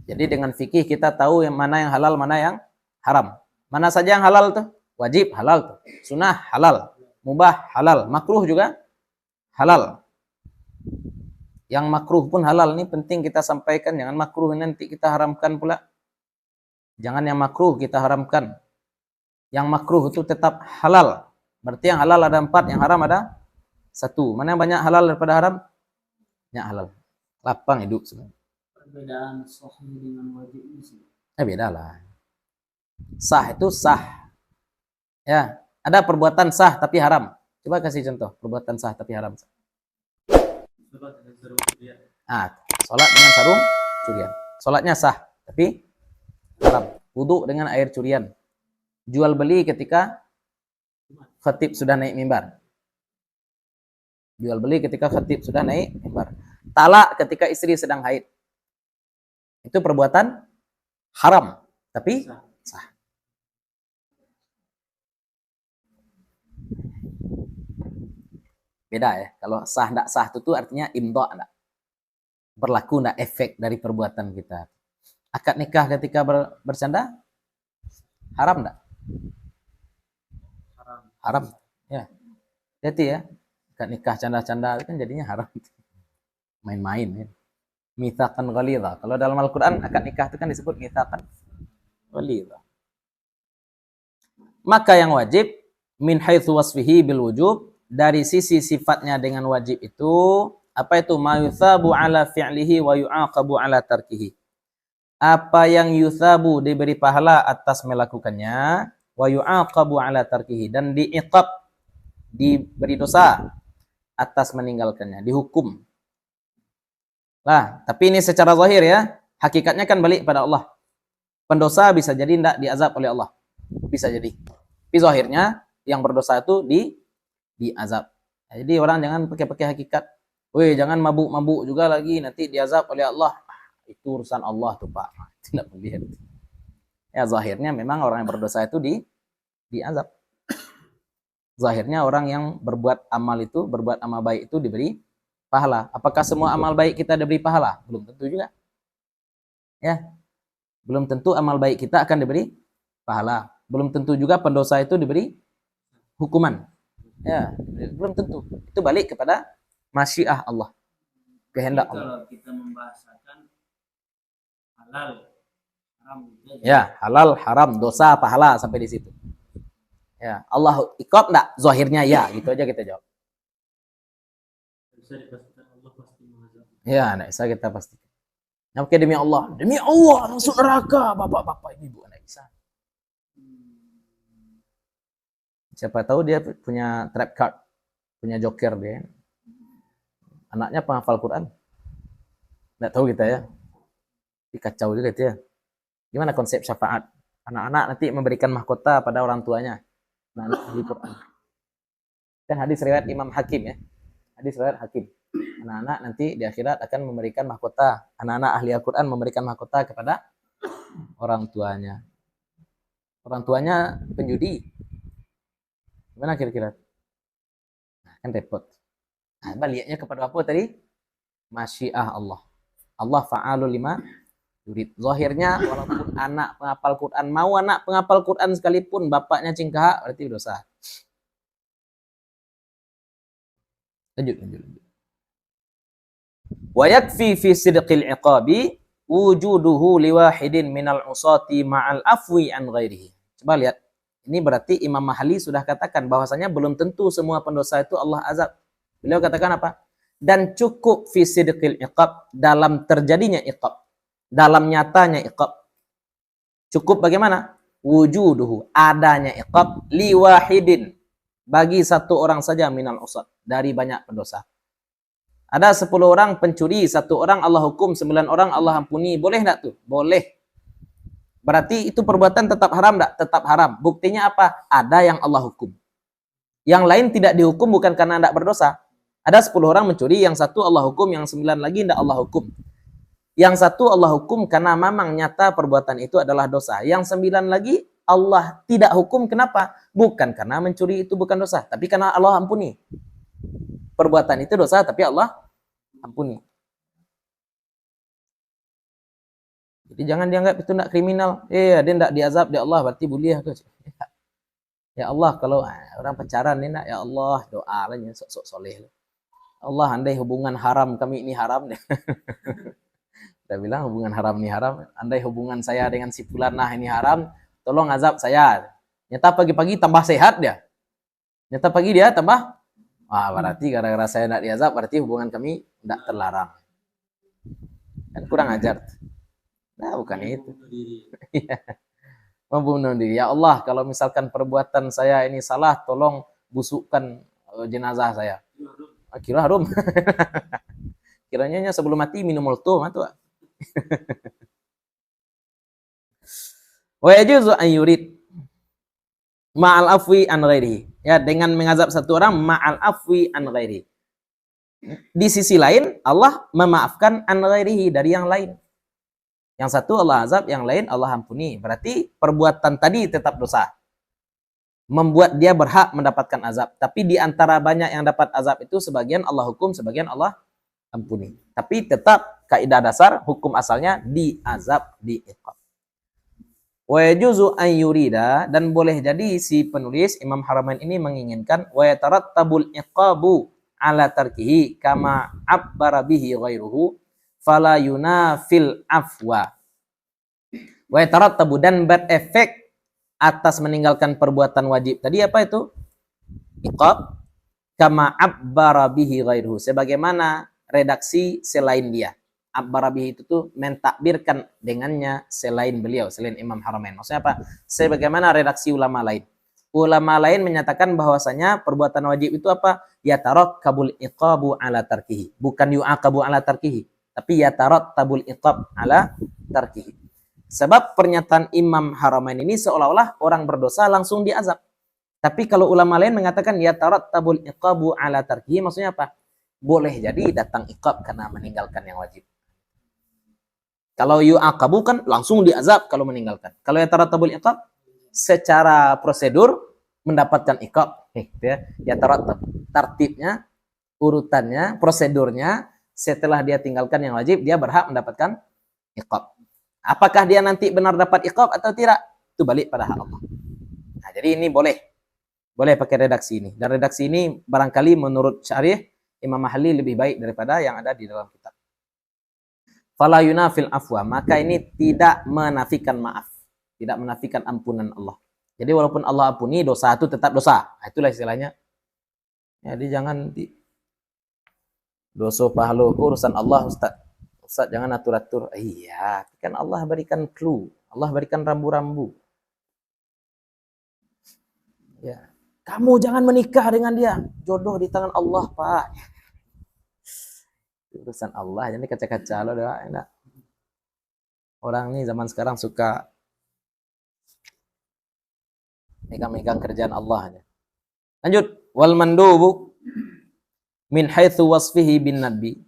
Jadi dengan fikih kita tahu yang mana yang halal, mana yang haram. Mana saja yang halal tuh? Wajib halal tuh. Sunnah halal. Mubah halal. Makruh juga halal. Yang makruh pun halal. Ini penting kita sampaikan. Jangan makruh nanti kita haramkan pula. Jangan yang makruh kita haramkan. Yang makruh itu tetap halal. Berarti yang halal ada 4, yang haram ada 1. Mana yang banyak halal daripada haram? Banyak halal. Lapang hidup sebenarnya. Perbedaan sahih dengan wajib ini sih. Beda lah. Sah itu sah. Ya, ada perbuatan sah tapi haram. Coba kasih contoh perbuatan sah tapi haram. Sholat dengan sarung curian. Sholatnya sah tapi haram. Wudu dengan air curian. Jual beli ketika khatib sudah naik mimbar. Jual beli ketika khatib sudah naik mimbar. Talak ketika istri sedang haid. Itu perbuatan haram, tapi sah. Beda ya. Kalau sah tidak sah itu artinya imdha enggak. Berlaku enggak efek dari perbuatan kita. Akad nikah ketika bercanda haram enggak? Haram. Ya. Jadi ya, akad nikah canda-canda kan jadinya haram. Main-main ya. Mitsaqan ghalidha. Kalau dalam Al-Qur'an akad nikah itu kan disebut mitsaqan ghalidha. Maka yang wajib min haitsu wasfihi bil wujub, dari sisi sifatnya dengan wajib itu apa itu? Ma yuthabu ala fi'lihi wa yu'aqabu ala tarkihi. Apa yang yuthabu diberi pahala atas melakukannya, wa yu'aqabu ala tarkihi, dan diiqab diberi dosa atas meninggalkannya, dihukum. Lah, tapi ini secara zahir ya, hakikatnya kan balik pada Allah. Pendosa bisa jadi tidak diazab oleh Allah. Bisa jadi. Tapi zahirnya yang berdosa itu diazab. Jadi orang jangan pakai hakikat. Weh, jangan mabuk-mabuk juga lagi nanti diazab oleh Allah. Itu urusan Allah tuh, Pak. Tidak boleh. Ya zahirnya memang orang yang berdosa itu diazab. Zahirnya orang yang berbuat amal baik itu diberi pahala. Apakah semua amal baik kita diberi pahala? Belum tentu juga. Ya. Belum tentu amal baik kita akan diberi pahala. Belum tentu juga pendosa itu diberi hukuman. Ya, belum tentu. Itu balik kepada masyiah Allah. Kehendak Allah. Kalau kita membahasakan halal, haram juga. Ya, halal, haram, dosa, pahala sampai di situ. Ya, Allah iqab enggak? Zahirnya ya, gitu aja kita jawab. Bisa dipastikan Allah pasti mengazab. Ya, enggak bisa kita pastikan. Oke, demi Allah masuk neraka, bapak-bapak, ibu, enggak bisa. Siapa tahu dia punya trap card, punya joker dia. Anaknya penghafal Quran. Enggak tahu kita ya. Dikacau juga itu ya. Gimana konsep syafaat? Anak-anak nanti memberikan mahkota pada orang tuanya. Anak-anak ahli Quran. Kan hadis riwayat Imam Hakim ya. Hadis riwayat Hakim. Anak-anak nanti di akhirat akan memberikan mahkota. Anak-anak ahli Al-Quran memberikan mahkota kepada orang tuanya. Orang tuanya penjudi. Gimana kira-kira? Nah, kan repot. Nah, baliknya kepada apa tadi? Masyiah Allah. Allah fa'alul lima yurid. Zahirnya walaupun anak penghafal Quran, mau anak penghafal Quran sekalipun bapaknya cingkah, berarti dosa. Lanjut. Wa yakfi fi sidqil iqabi wujuduhu liwahidin minal usati ma'al afwi an ghairihi. Coba lihat. Ini berarti Imam Mahali sudah katakan bahwasanya belum tentu semua pendosa itu Allah azab. Beliau katakan apa? Dan cukup fi sidqil iqab, dalam terjadinya iqab, dalam nyatanya iqab. Cukup bagaimana? Wujuduhu, adanya iqab liwahidin, bagi satu orang saja minal usat, dari banyak pendosa. Ada 10 orang pencuri, 1 orang Allah hukum, 9 orang Allah ampuni. Boleh enggak tuh? Boleh. Berarti itu perbuatan tetap haram enggak? Tetap haram. Buktinya apa? Ada yang Allah hukum. Yang lain tidak dihukum bukan karena enggak berdosa. Ada 10 orang mencuri, yang 1 Allah hukum, yang 9 lagi enggak Allah hukum. Yang satu Allah hukum karena memang nyata perbuatan itu adalah dosa. Yang 9 lagi Allah tidak hukum, kenapa? Bukan karena mencuri itu bukan dosa, tapi karena Allah ampuni. Perbuatan itu dosa, tapi Allah ampuni. Jadi jangan dianggap itu tidak kriminal. Dia tidak diazab di Allah, berarti boleh. Ya Allah, kalau orang pacaran ni nak, ya Allah, doa lah, sok-sok soleh. Allah, andai hubungan haram kami ini haram. Dia bilang hubungan haram ini haram. Andai hubungan saya dengan si fulanah ini haram, tolong azab saya. Nyata pagi-pagi tambah sehat dia. Nyata pagi dia tambah, berarti gara-gara saya tidak diazab, berarti hubungan kami tidak terlarang. Kan kurang ajar. Nah, bukan itu. Membunuh diri. Ya Allah, kalau misalkan perbuatan saya ini salah, tolong busukkan jenazah saya. Kira harum. Kiranya sebelum mati minum molto, matu. Wa yajuzu an yurid ma'al afwi an ghairihi. Ya, dengan mengazab satu orang ma'al afwi an ghairihi. Di sisi lain Allah memaafkan an ghairihi, dari yang lain. Yang satu Allah azab, yang lain Allah ampuni. Berarti perbuatan tadi tetap dosa. Membuat dia berhak mendapatkan azab. Tapi di antara banyak yang dapat azab itu sebagian Allah hukum, sebagian Allah ampuni. Tapi tetap kaidah dasar hukum asalnya diazab, diiqab. Wa yajuzu an yurida, dan boleh jadi si penulis Imam Haramain ini menginginkan wa yatarattabul iqabu ala tarkihi kama abbara bihi ghairuhu fala yunafil afwa. Wa yatarattabu, dan berefek atas meninggalkan perbuatan wajib. Tadi apa itu? Iqab kama abbara bihi ghairuhu, sebagaimana redaksi selain dia. Abbara bihi itu tuh mentakbirkan dengannya selain beliau, selain Imam Haramain. Maksudnya apa? Sebagaimana redaksi ulama lain. Ulama lain menyatakan bahwasanya perbuatan wajib itu apa? Yatarakkabul iqabu ala tarkihi. Bukan yu'aqabu ala tarkihi, tapi yatarattabul iqab ala tarkihi. Sebab pernyataan Imam Haramain ini seolah-olah orang berdosa langsung diazab. Tapi kalau ulama lain mengatakan yatarattabul iqabu ala tarkihi, maksudnya apa? Boleh jadi datang iqab karena meninggalkan yang wajib. Kalau yu'aqabu kan langsung diazab kalau meninggalkan. Kalau yatarattabul iqab secara prosedur mendapatkan iqab. Yatarattab, tartibnya, urutannya, prosedurnya, setelah dia tinggalkan yang wajib, dia berhak mendapatkan iqab. Apakah dia nanti benar dapat iqab atau tidak? Itu balik pada hak Allah. Nah, jadi ini boleh pakai redaksi ini. Dan redaksi ini barangkali menurut syarih Imam Mahalli lebih baik daripada yang ada di dalam kitab. Fala yunafil afwa, maka ini tidak menafikan maaf, tidak menafikan ampunan Allah. Jadi walaupun Allah ampuni, dosa itu tetap dosa. Itulah istilahnya. Jadi jangan dosa pahala urusan Allah, Ustaz jangan atur-atur. Iya, kan Allah berikan clue, Allah berikan rambu-rambu. Ya, kamu jangan menikah dengan dia, jodoh di tangan Allah, Pak. Urusan Allah, jadi kaca-kaca lo dah enak. Orang nih zaman sekarang suka megang-megang kerjaan Allah aja. Lanjut, wal mandubu min haitsu wasfihi bin nabi.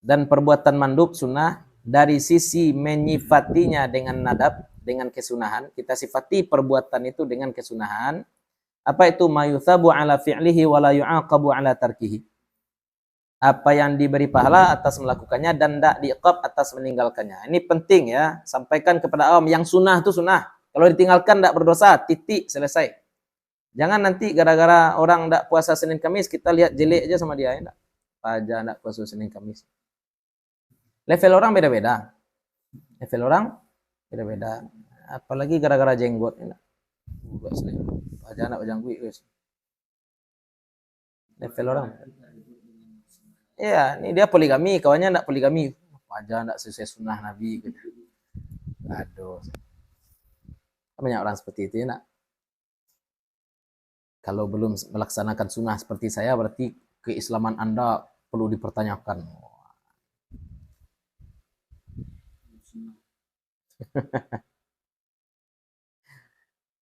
Dan perbuatan mandub sunnah dari sisi menyifatinya dengan nadab, dengan kesunahan. Kita sifati perbuatan itu dengan kesunahan. Apa itu? Mayuthabu ala fi'lihi wa la yu'aqabu ala tarkihi. Apa yang diberi pahala atas melakukannya dan tidak diiqab atas meninggalkannya. Ini penting ya, sampaikan kepada awam. Yang sunnah itu sunnah. Kalau ditinggalkan tidak berdosa, titik, selesai. Jangan nanti gara-gara orang tidak puasa Senin Kamis, kita lihat jelek aja sama dia. Enggak. Aja tidak puasa Senin Kamis. Level orang beda-beda. Level orang beda-beda. Apalagi gara-gara jenggot. Enggak. Aja tidak berjanggut, guys. Level orang. Iya, ini dia poligami, kawannya enggak poligami. Aja enggak sesuai sunnah Nabi gitu. Aduh. Banyak orang seperti itu ya, nak. Kalau belum melaksanakan sunnah seperti saya, berarti keislaman Anda perlu dipertanyakan.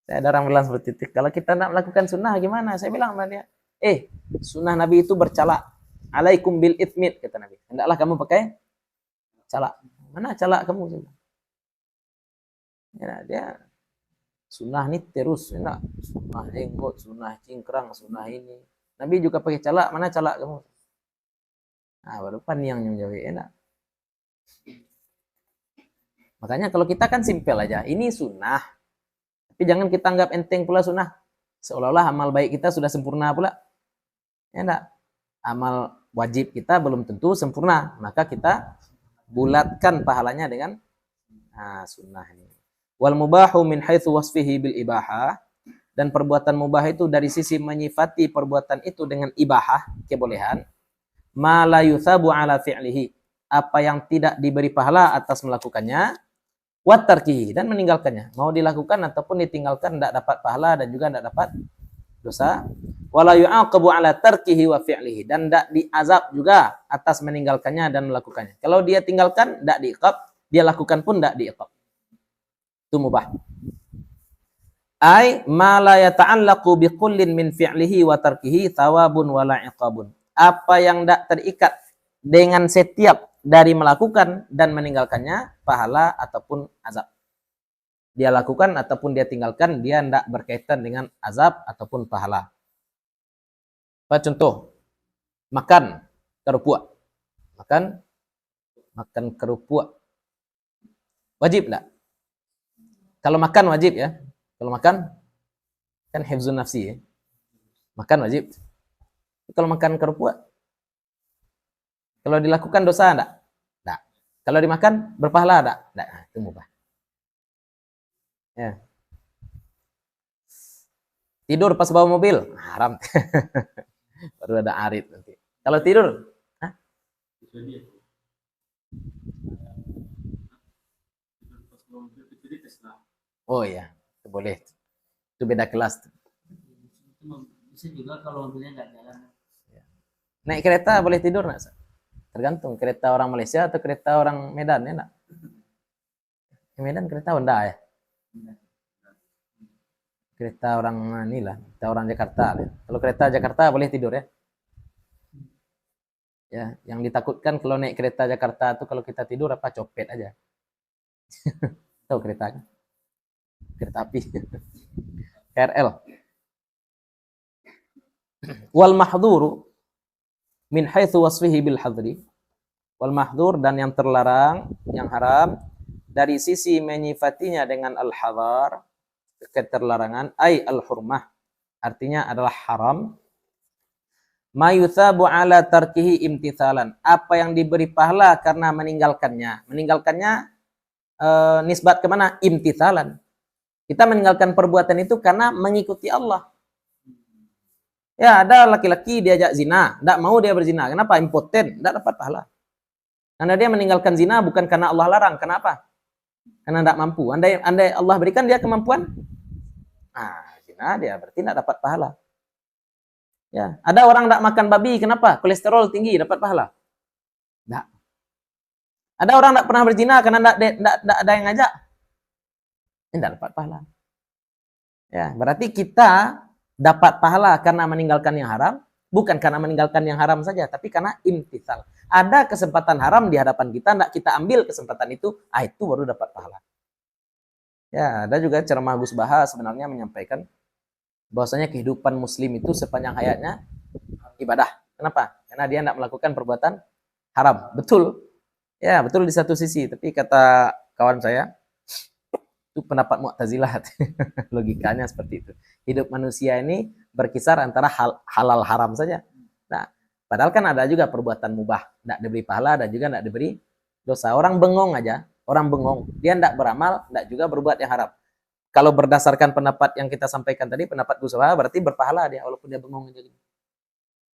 Saya ada orang bilang seperti itu. Kalau kita nak melakukan sunnah gimana? Saya bilang sama dia, sunnah Nabi itu bercala. Alaikum bil ithmit, kata Nabi. Hendaklah kamu pakai calak. Mana calak kamu? Ya, dia sunnah nih terus, enak. Sunnah jenggot, sunnah cingkrang, sunnah ini. Nabi juga pakai calak, mana calak kamu? Nah, baru yang menjawab enak. Makanya kalau kita kan simpel aja, ini sunnah. Tapi jangan kita anggap enteng pula sunnah. Seolah-olah amal baik kita sudah sempurna pula. Ya enggak? Amal wajib kita belum tentu sempurna. Maka kita bulatkan pahalanya dengan sunnah ini. Wal mubahu min haitsu wasfihi bil ibahah, dan perbuatan mubah itu dari sisi menyifati perbuatan itu dengan ibahah, kebolehan, ma la yuthabu ala fi'lihi, apa yang tidak diberi pahala atas melakukannya, wa tarkihi, dan meninggalkannya. Mau dilakukan ataupun ditinggalkan tidak dapat pahala dan juga tidak dapat dosa. Wala yu'aqabu ala tarkihi wa fi'lihi, dan tidak diazab juga atas meninggalkannya dan melakukannya. Kalau dia tinggalkan tidak diiqab, dia lakukan pun tidak diiqab. Itu mubah. Ai ma la yata'allaqu biqullin min fi'lihi wa tarkihi thawabun wala iqabun. Apa yang tidak terikat dengan setiap dari melakukan dan meninggalkannya, pahala ataupun azab. Dia lakukan ataupun dia tinggalkan, dia tidak berkaitan dengan azab ataupun pahala. Apa contoh? Makan kerupuk. Makan kerupuk. Wajib enggak? Kalau makan wajib ya. Kalau makan kan hifzun nafsi ya. Makan wajib. Kalau makan kerupuk, kalau dilakukan dosa enggak? Enggak. Kalau dimakan berpahala enggak? Enggak. Nah, itu mubah. Ya. Tidur pas bawa mobil, haram. Baru ada arit nanti. Kalau tidur, oh iya, itu boleh. Itu beda kelas. Bisa juga kalau mobilnya nggak jalan. Naik kereta boleh tidur nggak? Tergantung kereta orang Malaysia atau kereta orang Medan ya nak. Medan kereta Honda ya. Kereta orang inilah, kereta orang Jakarta. Ya. Kalau kereta Jakarta boleh tidur ya. Ya, yang ditakutkan kalau naik kereta Jakarta itu kalau kita tidur apa copet aja. Tahu kereta kan? Kereta api. KRL. Wal mahdhuru min haitsu wasfihi bil hadri. Wal mahdhur, dan yang terlarang, yang haram dari sisi menyifatinya dengan al-hadar, keterlarangan, ay al-hurmah, artinya adalah haram. Ma yuthabu ala tarkihi imtithalan, apa yang diberi pahala karena meninggalkannya. Meninggalkannya nisbat kemana? Imtithalan. Kita meninggalkan perbuatan itu karena mengikuti Allah. Ya, ada laki-laki diajak zina, tidak mau dia berzina. Kenapa? Impoten, tidak dapat pahala. Karena dia meninggalkan zina bukan karena Allah larang. Kenapa? Karena tidak mampu. Andai Allah berikan dia kemampuan, zina dia berarti tidak dapat pahala. Ya, ada orang tidak makan babi, kenapa? Kolesterol tinggi, dapat pahala? Tidak. Ada orang tidak pernah berzina karena tidak ada yang ngajak, tidak dapat pahala. Ya, berarti kita dapat pahala karena meninggalkan yang haram, bukan karena meninggalkan yang haram saja, tapi karena imtithal. Ada kesempatan haram di hadapan kita, tidak kita ambil kesempatan itu, itu baru dapat pahala. Ya, ada juga ceramah Gus Baha sebenarnya menyampaikan bahwasanya kehidupan muslim itu sepanjang hayatnya ibadah. Kenapa? Karena dia tidak melakukan perbuatan haram. Betul. Ya, betul di satu sisi, tapi kata kawan saya, itu pendapat Mu'tazilah. Logikanya seperti itu. Hidup manusia ini berkisar antara halal haram saja. Nah, padahal kan ada juga perbuatan mubah, tidak diberi pahala dan juga tidak diberi dosa. Orang bengong aja, orang bengong, dia tidak beramal, tidak juga berbuat yang haram. Kalau berdasarkan pendapat yang kita sampaikan tadi, pendapat Gus Baha, berarti berpahala dia walaupun dia bengong aja.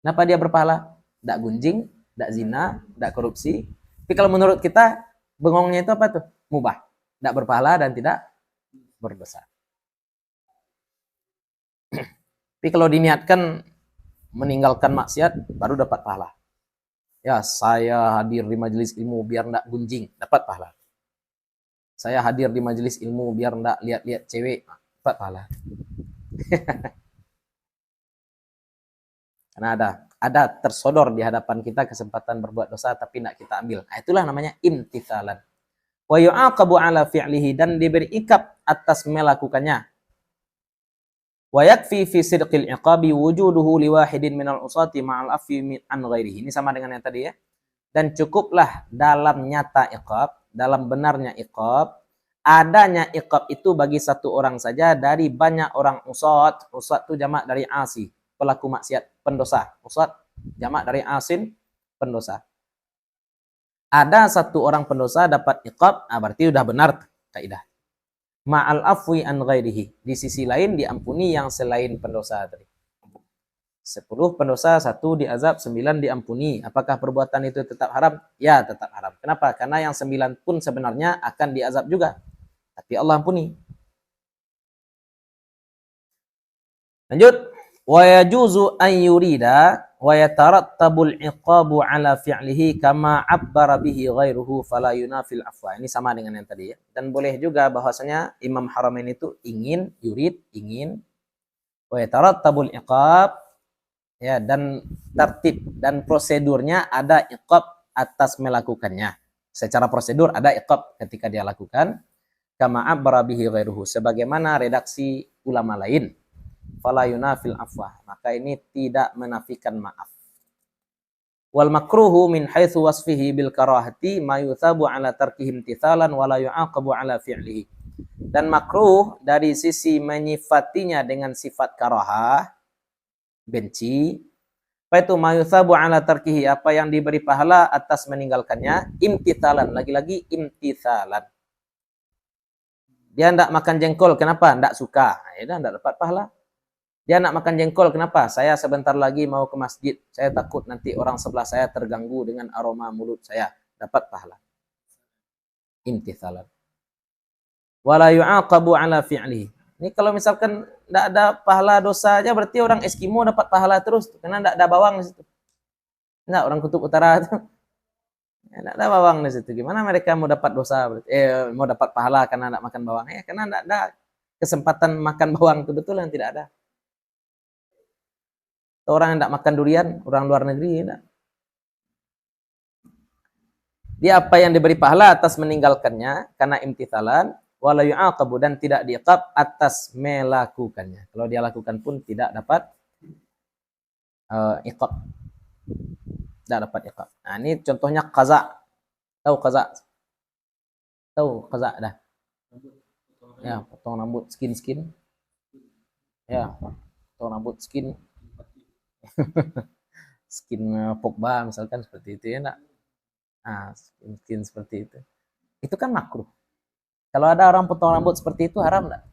Kenapa dia berpahala? Tidak gunjing, tidak zina, tidak korupsi. Tapi kalau menurut kita, bengongnya itu apa tuh? Mubah. Tidak berpahala dan tidak berdosa. Tapi kalau diniatkan meninggalkan maksiat, baru dapat pahala. Ya, saya hadir di majelis ilmu biar tidak gunjing, dapat pahala. Saya hadir di majelis ilmu biar tidak lihat-lihat cewek, dapat pahala. Karena ada tersodor di hadapan kita kesempatan berbuat dosa tapi tidak kita ambil. Nah, itulah namanya imtithalan. Wa yu'aqabu ala fi'lihi, dan diberi ikab atas melakukannya. Wa yakfi fi sidqil iqabi wujuduhu liwahidin minal usati ma'al afi an ghairihi. Ini sama dengan yang tadi ya. Dan cukuplah dalam nyata iqab, dalam benarnya iqab, adanya iqab itu bagi satu orang saja dari banyak orang usat. Usat itu jamak dari asi, pelaku maksiat, pendosa. Usat jamak dari asin, pendosa. Ada satu orang pendosa dapat iqab, berarti sudah benar kaidah. Ma'al afwi an ghairihi. Di sisi lain diampuni yang selain pendosa tadi. 10 pendosa, 1 diazab, 9 diampuni. Apakah perbuatan itu tetap haram? Ya, tetap haram. Kenapa? Karena yang 9 pun sebenarnya akan diazab juga. Tapi Allah ampuni. Lanjut. Wa yajuzu an yurida wa yatarattabul iqabu ala fi'lihi kama abbara bihi ghairuhu fala yunafil afwa. Ini sama dengan yang tadi ya. Dan boleh juga bahwasanya Imam Haramain itu ingin, yurid, ingin, wa yatarattabul iqab, ya, dan tertib dan prosedurnya ada iqab atas melakukannya. Secara prosedur ada iqab ketika dia lakukan, kama abbara bihi ghairuhu, sebagaimana redaksi ulama lain. Fala yunafil afwa, maka ini tidak menafikan maaf. Wal makruhu min haitsu wasfihi bil karahati ma yuthabu ala tarkihi imtithalan wa la yu'aqabu ala fi'lihi. Dan makruh dari sisi menyifatinya dengan sifat karahah, benci, apa itu ma yuthabu ala tarkihi, apa yang diberi pahala atas meninggalkannya, imtithalan, lagi-lagi imtithalan. Dia tidak makan jengkol, kenapa? Tidak suka, ya tidak dapat pahala. Dia nak makan jengkol, kenapa? Saya sebentar lagi mau ke masjid. Saya takut nanti orang sebelah saya terganggu dengan aroma mulut saya. Dapat pahala. Imtithalan. Wala yu'aqabu ala fi'lihi. Ini kalau misalkan tidak ada pahala dosa aja, berarti orang Eskimo dapat pahala terus. Karena tidak ada bawang di situ. Tidak, orang kutub utara itu. Tidak ada bawang di situ. Gimana mereka mau dapat dosa? Mau dapat pahala karena tidak makan bawang? Karena tidak ada kesempatan makan bawang itu betul yang tidak ada. Orang yang tidak makan durian, orang luar negeri, tidak. Dia apa yang diberi pahala atas meninggalkannya karena imtithalan, wala yu'aqabu, dan tidak diiqab atas melakukannya. Kalau dia lakukan pun tidak dapat iqab. Tidak dapat iqab. Nah, ini contohnya qaza. Tahu qaza? Tahu qaza dah? Ya, potong rambut skin. Ya, potong rambut skin. Skin Pogba misalkan seperti itu ya enggak? Nah, skin seperti itu. Itu kan makruh. Kalau ada orang potong rambut seperti itu haram enggak?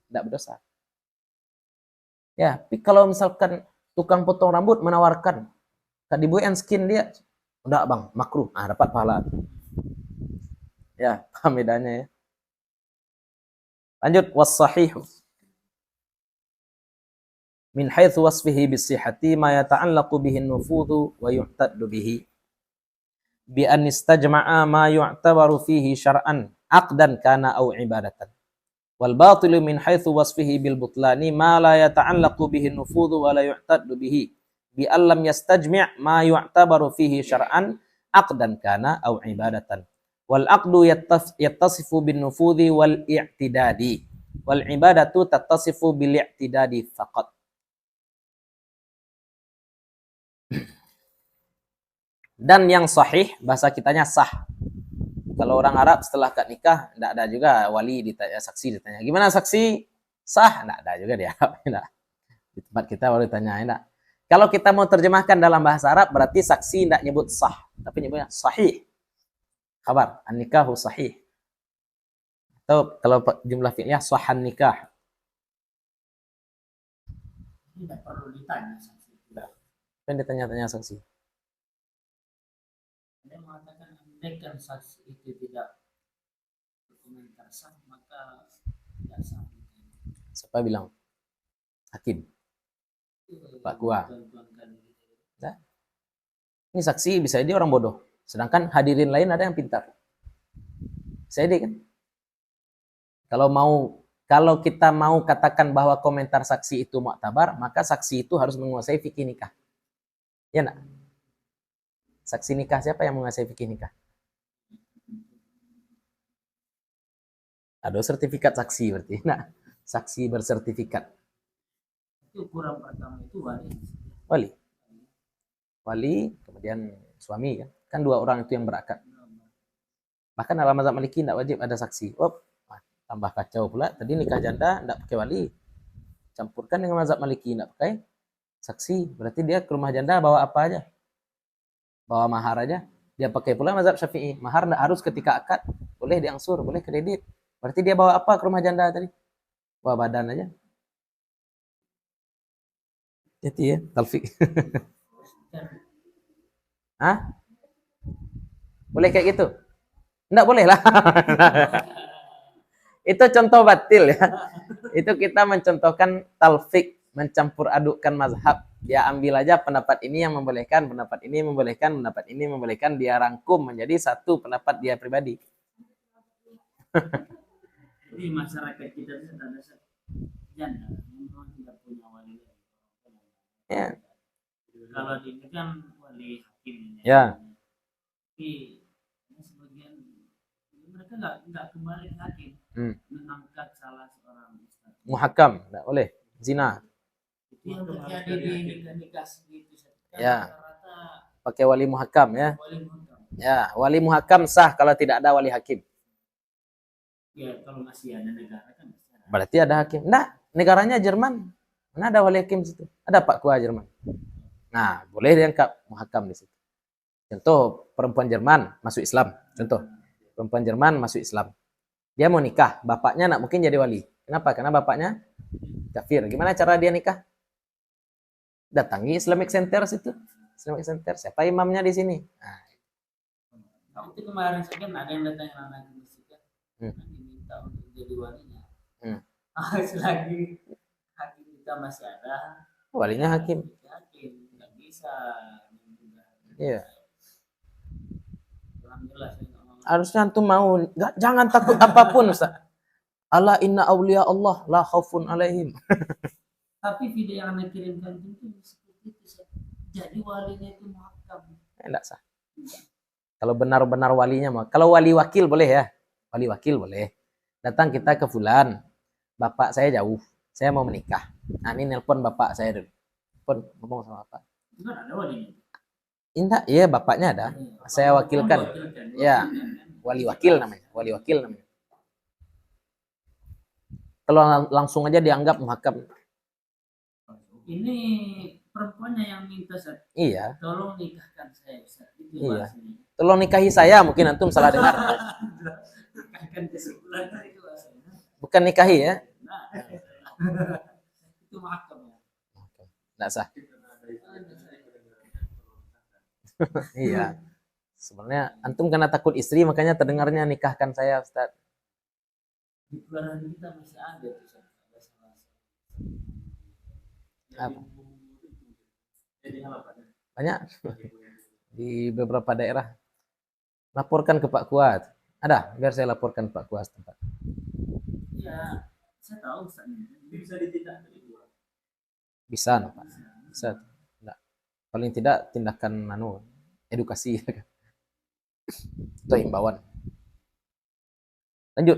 Enggak berdosa. Ya, tapi kalau misalkan tukang potong rambut menawarkan kadibuan skin dia, enggak bang, makruh. Dapat pahala. Ya, paham bedanya ya. Lanjut, was-sahihu min haitsu wasfihi bis-sihhati ma yata'allaqu bihi an-nufudhu wa yu'taddu bihi bi an istajma'a ma yu'tabaru fihi syar'an aqdan kana aw ibadatan wal batilu min haitsu wasfihi bil butlani ma la yata'allaqu bihi an-nufudhu wa la yu'taddu bihi bi an lam yastajmi' ma yu'tabaru fihi syar'an aqdan kana aw ibadatan wal aqdu yattasifu bin nufudhi wal i'tidadi wal ibadatu tattasifu bil i'tidadi faqat. Dan yang sahih, bahasa kitanya sah. Kalau orang Arab setelah akad nikah, tidak ada juga wali ditanya, saksi ditanya. Gimana saksi? Sah? Tidak ada juga di Arab. Di tempat kita baru ditanya. Tidak. Kalau kita mau terjemahkan dalam bahasa Arab, berarti saksi tidak nyebut sah. Tapi nyebutnya sahih. Khabar, an-nikahu sahih. Atau kalau jumlah fi'lnya sahan nikah. Tidak perlu ditanya saksi. Apa yang ditanya-tanya saksi? Ada mengatakan andaikan saksi itu tidak berkomentar sah, maka tidak sah. Siapa bilang? Hakim. Pak Kua. Nah, ini saksi bisa jadi orang bodoh. Sedangkan hadirin lain ada yang pintar. Saya kan. Kalau kita mau katakan bahwa komentar saksi itu mu'tabar, maka saksi itu harus menguasai fikih nikah. Ya nak? Saksi nikah siapa yang menguasai fikih nikah? Ada sertifikat saksi berarti. Nah, saksi bersertifikat. Itu ukuran pertama itu wali. Wali. Wali, kemudian suami kan. Kan dua orang itu yang berakad. Bahkan dalam mazhab Maliki tidak wajib ada saksi. Oh, tambah kacau pula. Tadi nikah janda tidak pakai wali. Campurkan dengan mazhab Maliki tidak pakai saksi. Berarti dia ke rumah janda bawa apa aja? Bawa mahar aja. Dia pakai pula mazhab Syafi'i. Mahar tidak harus ketika akad. Boleh diangsur, boleh kredit. Berarti dia bawa apa ke rumah janda tadi? Bawa badan aja. Jadi ya, Taufik. Hah? Boleh kayak gitu? Enggak boleh lah. Itu contoh batil ya. Itu kita mencontohkan talfik, mencampur adukkan mazhab. Dia ambil aja pendapat ini yang membolehkan, pendapat ini membolehkan, pendapat ini membolehkan, dia rangkum menjadi satu pendapat dia pribadi. Jadi masyarakat kita itu ada janda memang tidak punya wali. Ya. Kalau di ini kan wali hakim. Ya. Tapi sebagian mereka nggak kembali ke hakim, mengangkat salah seorang ustaz. Muhakam, tidak boleh. Zina. Itu yang terjadi di nikah gitu. Ya. Rata-rata Pakai wali muhakam ya. wali muhakam. Ya, wali muhakam sah kalau tidak ada wali hakim. Ya, kalau masih ada negara kan masih ada. Berarti ada hakim. Nah, negaranya Jerman. Mana ada wali hakim situ? Ada Pak Kua Jerman. Nah, boleh diangkat muhakam di situ. Contoh, perempuan Jerman masuk Islam. Contoh, perempuan Jerman masuk Islam. Dia mau nikah, bapaknya nak mungkin jadi wali. Kenapa? Karena bapaknya kafir. Gimana cara dia nikah? Datangi Islamic Center situ. Islamic Center. Siapa imamnya di sini? Nah, itu kemarin saya kan ada yang datang anak musik kan, diminta untuk jadi walinya. Selagi hakim kita masih ada, walinya hakim. Hakim nggak bisa. Iya. Alhamdulillah saya nggak mau. Harusnya antum mau, jangan takut apapun, Ustaz. Ala inna awliya Allah la khaufun alaihim. Tapi video yang anda kirimkan itu seperti itu, Ustaz. Jadi walinya itu muhakam. Enggak sah. Kalau benar-benar walinya mau. Kalau wali wakil boleh ya. Wali wakil boleh. Datang kita ke fulan. Bapak saya jauh. Saya mau menikah. Nah, ini nelpon bapak saya dulu. Pun ngomong sama bapak. Itu kan ada walinya. Indah, iya bapaknya ada. Saya wakilkan. Ya, wali wakil namanya. Wali wakil namanya. Kalau langsung aja dianggap muhakam. Ini perempuannya yang minta, Ustaz. Iya. Tolong nikahkan saya, Ustaz. Itu iya. bahasanya. Tolong nikahi saya, mungkin antum salah dengar. Nikahkan kesimpulan itu bahasanya. Bukan nikahi ya. Nah, itu muhakam ya. Enggak sah. Iya. Sebenarnya antum karena takut istri makanya terdengarnya nikahkan saya, Ustaz. Di kelurahan kita masih ada tuh, Apa? Banyak di beberapa daerah. Laporkan ke Pak Kuat. Ada, biar saya laporkan Pak Kuat tempat. Ya, saya tahu Ustaz. Bisa ditindak dari dua. Bisa, Pak. Bisa. Enggak. Paling tidak tindakan edukasi atau himbauan. Lanjut.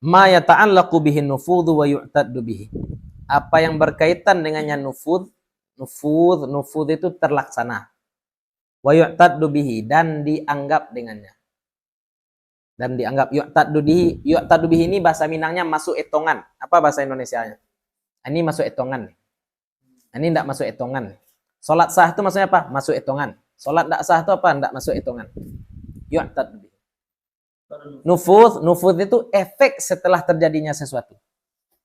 Ma yata'allaqu bihi nufudhu wa yu'taddu bihi. Apa yang berkaitan dengannya nufudh itu terlaksana. Wa yu'taddu bihi, dan dianggap dengannya. Dan dianggap yu'taddu bihi ini bahasa Minangnya masuk etongan. Apa bahasa Indonesianya? Ini masuk etongan. Ini enggak masuk etongan. Salat sah itu maksudnya apa? Masuk etongan. Salat enggak sah itu apa? Enggak masuk etongan. Yu'taddu bihi. Nufudh itu efek setelah terjadinya sesuatu.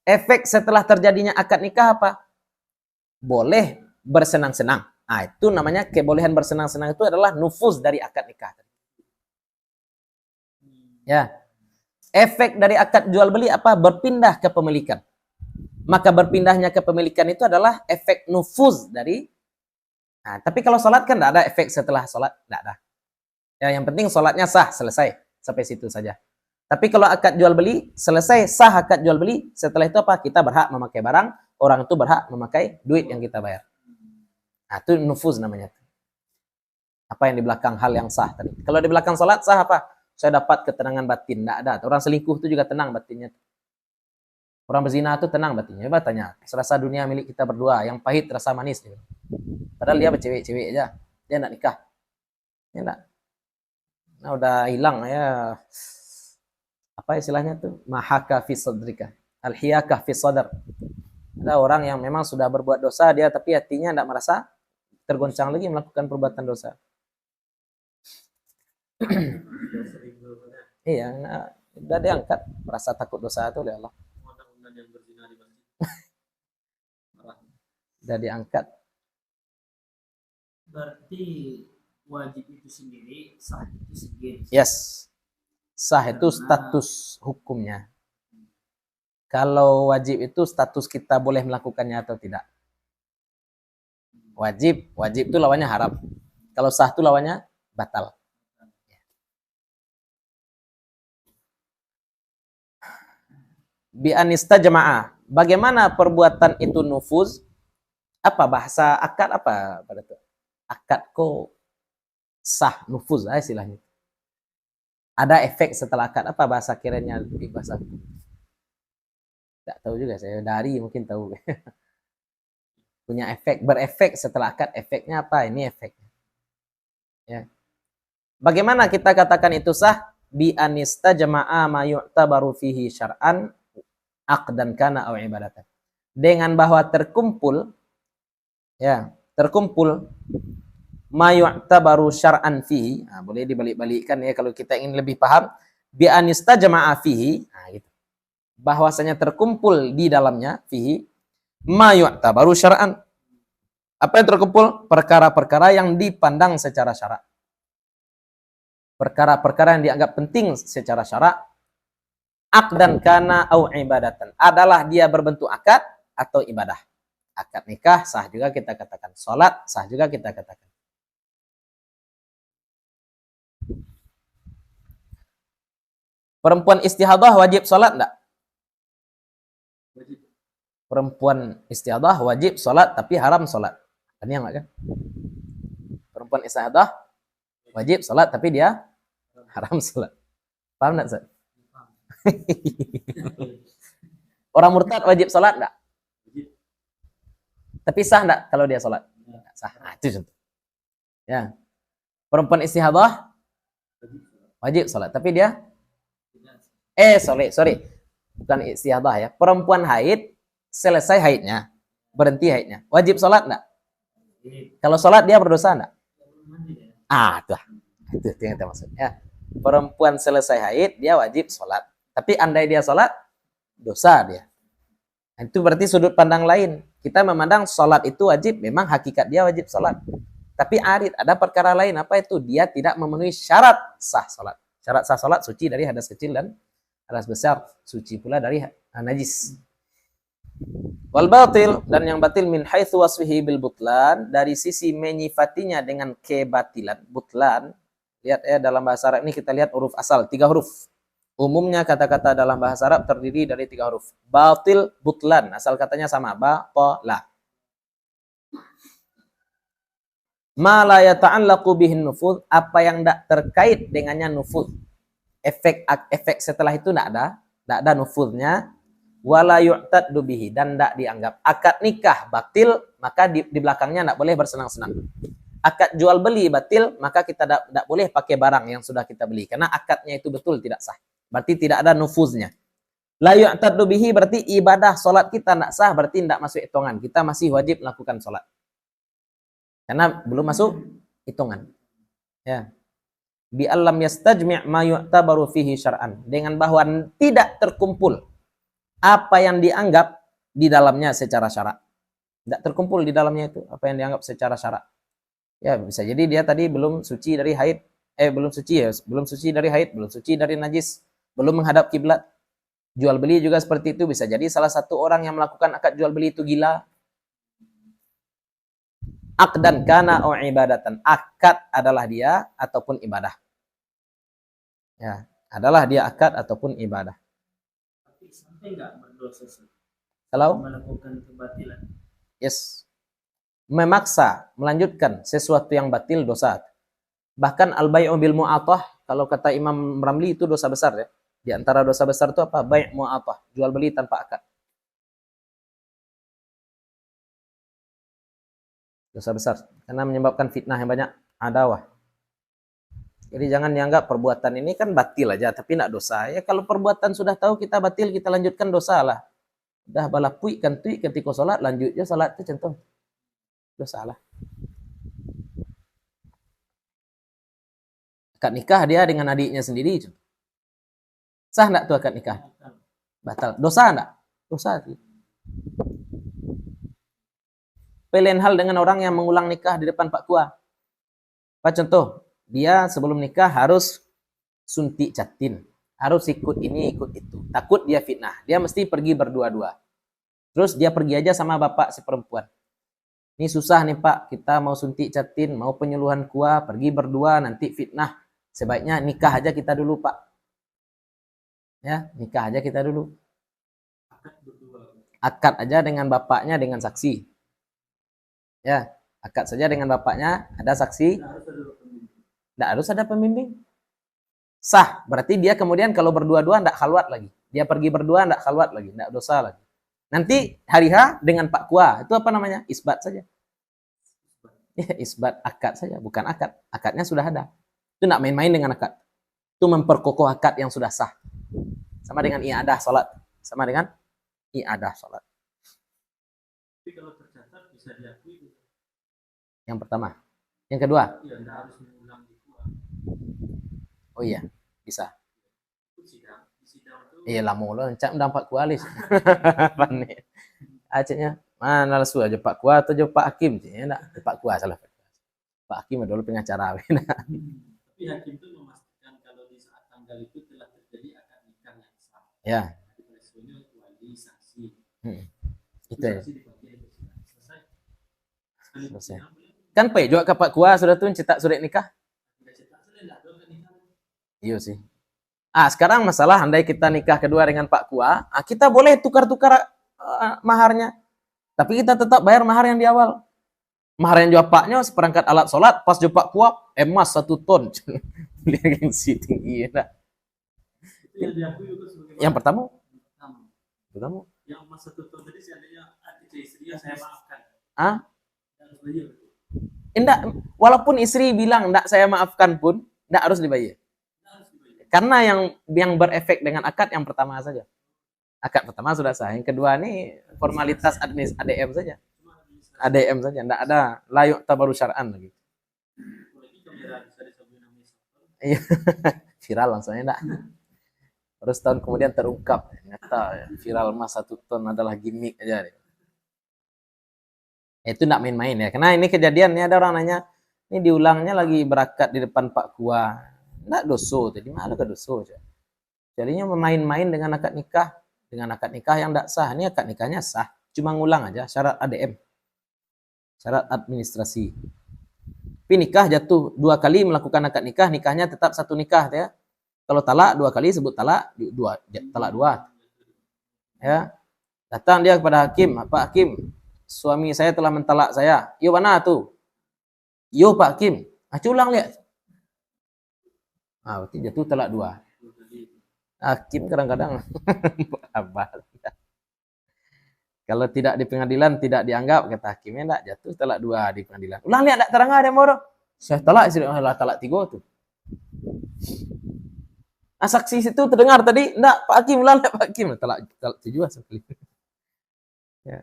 Efek setelah terjadinya akad nikah apa? Boleh bersenang-senang. Nah, itu namanya kebolehan bersenang-senang itu adalah nufuz dari akad nikah. Ya. Efek dari akad jual beli apa? Berpindah ke pemilikan. Maka berpindahnya ke pemilikan itu adalah efek nufuz dari. Nah, tapi kalau sholat kan tidak ada efek setelah sholat, tidak ada. Ya, yang penting sholatnya sah, selesai. Sampai situ saja. Tapi kalau akad jual beli, selesai sah akad jual beli, setelah itu apa? Kita berhak memakai barang, orang itu berhak memakai duit yang kita bayar. Nah, itu nufuz namanya. Apa yang di belakang hal yang sah tadi. Kalau di belakang salat sah apa? Saya dapat ketenangan batin. Tidak ada. Orang selingkuh itu juga tenang batinnya. Orang berzina itu tenang batinnya. Coba tanya, serasa dunia milik kita berdua, yang pahit rasa manis. Padahal dia bercewek-cewek aja. Dia nak nikah. Ya enggak. Nah, udah hilang ya. Apa istilahnya tuh? Mahaka fi sadrika. Al-hiyakah fi sadr. Ada orang yang memang sudah berbuat dosa dia, tapi hatinya tidak merasa tergoncang lagi melakukan perbuatan dosa. Iya, nah, udah diangkat merasa takut dosa itu oleh Allah. Udah diangkat. Berarti wajib itu sendiri, sah itu sendiri. Yes. Sah itu status hukumnya. Kalau wajib itu status kita boleh melakukannya atau tidak. Wajib itu lawannya haram. Kalau sah itu lawannya batal. Bi anistajma'a. Bagaimana perbuatan itu nufuz? Apa bahasa akad apa pada itu? Akad ko sah nufuz istilahnya. Ada efek setelah akad apa bahasa kiranya di bahasa? Tidak tahu juga saya, dari mungkin tahu. Punya efek, berefek setelah akad, efeknya apa? Ini efeknya. Ya. Bagaimana kita katakan itu sah? Bi anistajma'a ma yu'tabaru fihi syar'an aqdan kana aw ibadatan. Dengan bahwa terkumpul ma yu'tabaru syar'an fihi. Nah, boleh dibalik-balikkan ya kalau kita ingin lebih paham. Bi anistajma'a fihi, nah gitu. Bahwasanya terkumpul di dalamnya fihi ma yu'tabaru syar'an. Apa yang terkumpul? Perkara-perkara yang dipandang secara syarak. Perkara-perkara yang dianggap penting secara syarak. Aqdan kana au ibadatan. Adalah dia berbentuk akad atau ibadah. Akad nikah sah juga kita katakan. Salat sah juga kita katakan. Perempuan istihadah wajib salat enggak? Perempuan istihadah wajib salat tapi haram salat. Ini yang kan? Perempuan istihadah wajib salat tapi dia haram salat. Paham enggak, Ustaz? Orang murtad wajib salat enggak? Tapi sah enggak kalau dia salat? Sah. Nah, itu contoh. Ya. Perempuan istihadah wajib salat tapi dia sorry. Bukan istihadah ya. Perempuan haid selesai haidnya, berhenti haidnya. Wajib salat enggak? Kalau salat dia berdosa enggak? Itu yang kita maksud. Ya. Perempuan selesai haid dia wajib salat. Tapi andai dia salat dosa dia. Nah, itu berarti sudut pandang lain. Kita memandang salat itu wajib, memang hakikat dia wajib salat. Tapi ada perkara lain, apa itu? Dia tidak memenuhi syarat sah salat. Syarat sah salat suci dari hadas kecil dan hadas besar, suci pula dari najis. Wal batil, dan yang batil min haitsu wasfihi bil butlan, dari sisi menyifatinya dengan kebatilan, butlan. Lihat ya dalam bahasa Arab ini kita lihat huruf asal 3 huruf. Umumnya kata-kata dalam bahasa Arab terdiri dari 3 huruf. Batil, butlan, asal katanya sama, batala. Ma la yata'allaqu bihin nufuz, apa yang tidak terkait dengannya nufuz. Efek setelah itu tidak ada nufuznya. Wala yu'taddu bihi, dan tidak dianggap. Akad nikah batil, maka di belakangnya tidak boleh bersenang-senang. Akad jual beli batil, maka kita tidak boleh pakai barang yang sudah kita beli karena akadnya itu betul tidak sah. Berarti tidak ada nufuznya. La yu'taddu bihi berarti ibadah salat kita tidak sah, berarti tidak masuk hitungan. Kita masih wajib melakukan salat. Karena belum masuk hitungan. Ya. Bi allam yastajmi' ma yu'tabaru fihi syar'an, dengan bahwa tidak terkumpul apa yang dianggap di dalamnya secara syarak. Tidak terkumpul di dalamnya itu apa yang dianggap secara syarak. Ya, bisa jadi dia tadi belum suci dari haid, belum suci dari haid, belum suci dari najis, belum menghadap kiblat. Jual beli juga seperti itu, bisa jadi salah satu orang yang melakukan akad jual beli itu gila. Aqdan kana au ibadatan, akad adalah dia ataupun ibadah. Ya, adalah dia akad ataupun ibadah. Tapi sampai nggak berdosa sih Kalau melakukan kebatilan. yes, memaksa melanjutkan sesuatu yang batil dosa. Bahkan al-bai'u bil mu'atah, kalau kata Imam Ramli itu dosa besar ya. Di antara dosa besar itu apa? Bai' mu'atah, jual beli tanpa akad. Dosa besar karena menyebabkan fitnah yang banyak, adawah. Jadi jangan dianggap perbuatan ini kan batil aja tapi tidak dosa. Ya kalau perbuatan sudah tahu kita batil, kita lanjutkan dosa lah. Dah balapui kan tui ketika salat lanjut je salat itu contoh. Dosa lah. Akad nikah dia dengan adiknya sendiri. Sah enggak tuh akad nikah? Batal. Dosa enggak? Dosa. Lain hal dengan orang yang mengulang nikah di depan Pak Kua. Pak contoh, dia sebelum nikah harus suntik jatin, harus ikut ini, ikut itu. Takut dia fitnah. Dia mesti pergi berdua-dua. Terus dia pergi aja sama bapak si perempuan. Ini susah nih Pak, kita mau suntik jatin, mau penyuluhan Kua, pergi berdua, nanti fitnah. Sebaiknya nikah aja kita dulu Pak. Ya, nikah aja kita dulu. Akad aja dengan bapaknya dengan saksi. Ya, akad saja dengan bapaknya, ada saksi. Tidak harus ada pembimbing. Sah, berarti dia kemudian kalau berdua-dua tidak khalwat lagi. Dia pergi berdua tidak khalwat lagi, tidak dosa lagi. Nanti hari H dengan Pak Kua, itu apa namanya? Isbat saja. Ya, isbat akad saja, bukan akad. Akadnya sudah ada. Itu tidak main-main dengan akad. Itu memperkokoh akad yang sudah sah. Sama dengan i'adah salat. Sama dengan i'adah salat. Tapi kalau tercatat bisa diakui. Yang pertama. Yang kedua? Iya, tidak harus mengulang di Kua. Oh iya, bisa. Sidang itu. Iya lah mulu, cak mendapat kualis. Panik. Acehnya mana lasu aja Pak Kua atau Pak Hakim? Enggak, Pak Kua salah. Pak Hakim dulu pengacara. Tapi hakim itu memastikan kalau di saat tanggal itu telah terjadi akad nikah yang sah. Ya. Resikonya wali saksi. Itu ya. Selesai. Kan Pak juga ke Pak Kua sudah tuh cetak surat nikah. Iya sih. Sekarang masalah andai kita nikah kedua dengan Pak Kua, kita boleh tukar-tukar maharnya. Tapi kita tetap bayar mahar yang di awal. Mahar yang jawabnya seperangkat alat sholat, pas jawab Pak Kua, emas 1 ton. Dia gengsi tinggi ya. Yang pertama? Yang emas 1 ton tadi seandainya istri saya maafkan. Enggak, walaupun istri bilang enggak saya maafkan pun, enggak harus dibayar. Karena yang berefek dengan akad yang pertama saja. Akad pertama sudah sah. Yang kedua ini formalitas ADM saja. ADM saja, enggak ada layuk tabaru syar'an lagi. Iya, viral langsungnya enggak. Terus tahun kemudian terungkap, ternyata viral emas 1 ton adalah gimmick aja. Itu enggak main-main ya. Karena ini kejadian ini ada orang nanya, ini diulangnya lagi berakad di depan Pak Kua. Enggak dosa, jadi malah ke dosa aja. Jadinya main-main dengan akad nikah yang enggak sah. Ini akad nikahnya sah, cuma ngulang aja syarat ADM. Syarat administrasi. Tapi nikah jatuh 2 kali melakukan akad nikah, nikahnya tetap 1 nikah ya. Kalau talak 2 kali sebut talak, talak 2. Ya. Datang dia kepada hakim, Pak Hakim, suami saya telah mentalak saya. Yo mana tuh? Yo Pak Hakim. Ulang lihat. Berarti jatuh talak 2. Hakim kadang-kadang abal. Kalau tidak di pengadilan tidak dianggap, kata hakimnya enggak, jatuh talak 2 di pengadilan. Ulang lihat enggak terang ada moro. Saya talak istri talak 3 tuh. Saksi situ terdengar tadi, enggak Pak Hakim ulang lihat Pak Hakim talak 7 sekali. Ya.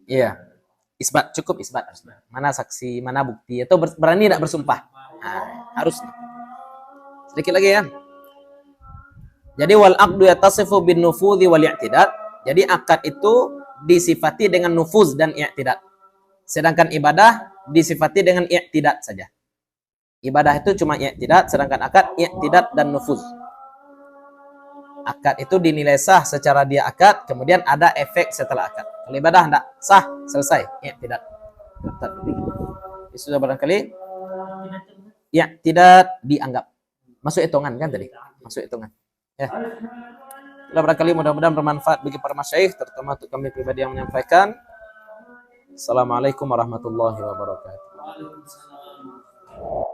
Iya. Isbat, cukup isbat. Mana saksi, mana bukti, atau berani tidak bersumpah. Harus. Sedikit lagi ya. Jadi wal aqdu yatasifu bin nufudhi wal i'tidad. Jadi akad itu disifati dengan nufuz dan i'tidad. Sedangkan ibadah disifati dengan i'tidad saja. Ibadah itu cuma i'tidad, sedangkan akad i'tidad dan nufuz. Akad itu dinilai sah secara dia akad, kemudian ada efek setelah akad. Kalau ibadah enggak sah, selesai. I'tidad. sudah barangkali Tidak terlihat. ya tidak dianggap masuk hitungan kan tadi, masuk hitungan. Ya. Itulah barangkali mudah-mudahan bermanfaat bagi para masyayikh, terutama untuk kami pribadi yang menyampaikan. Assalamualaikum warahmatullahi wabarakatuh. Waalaikumsalam.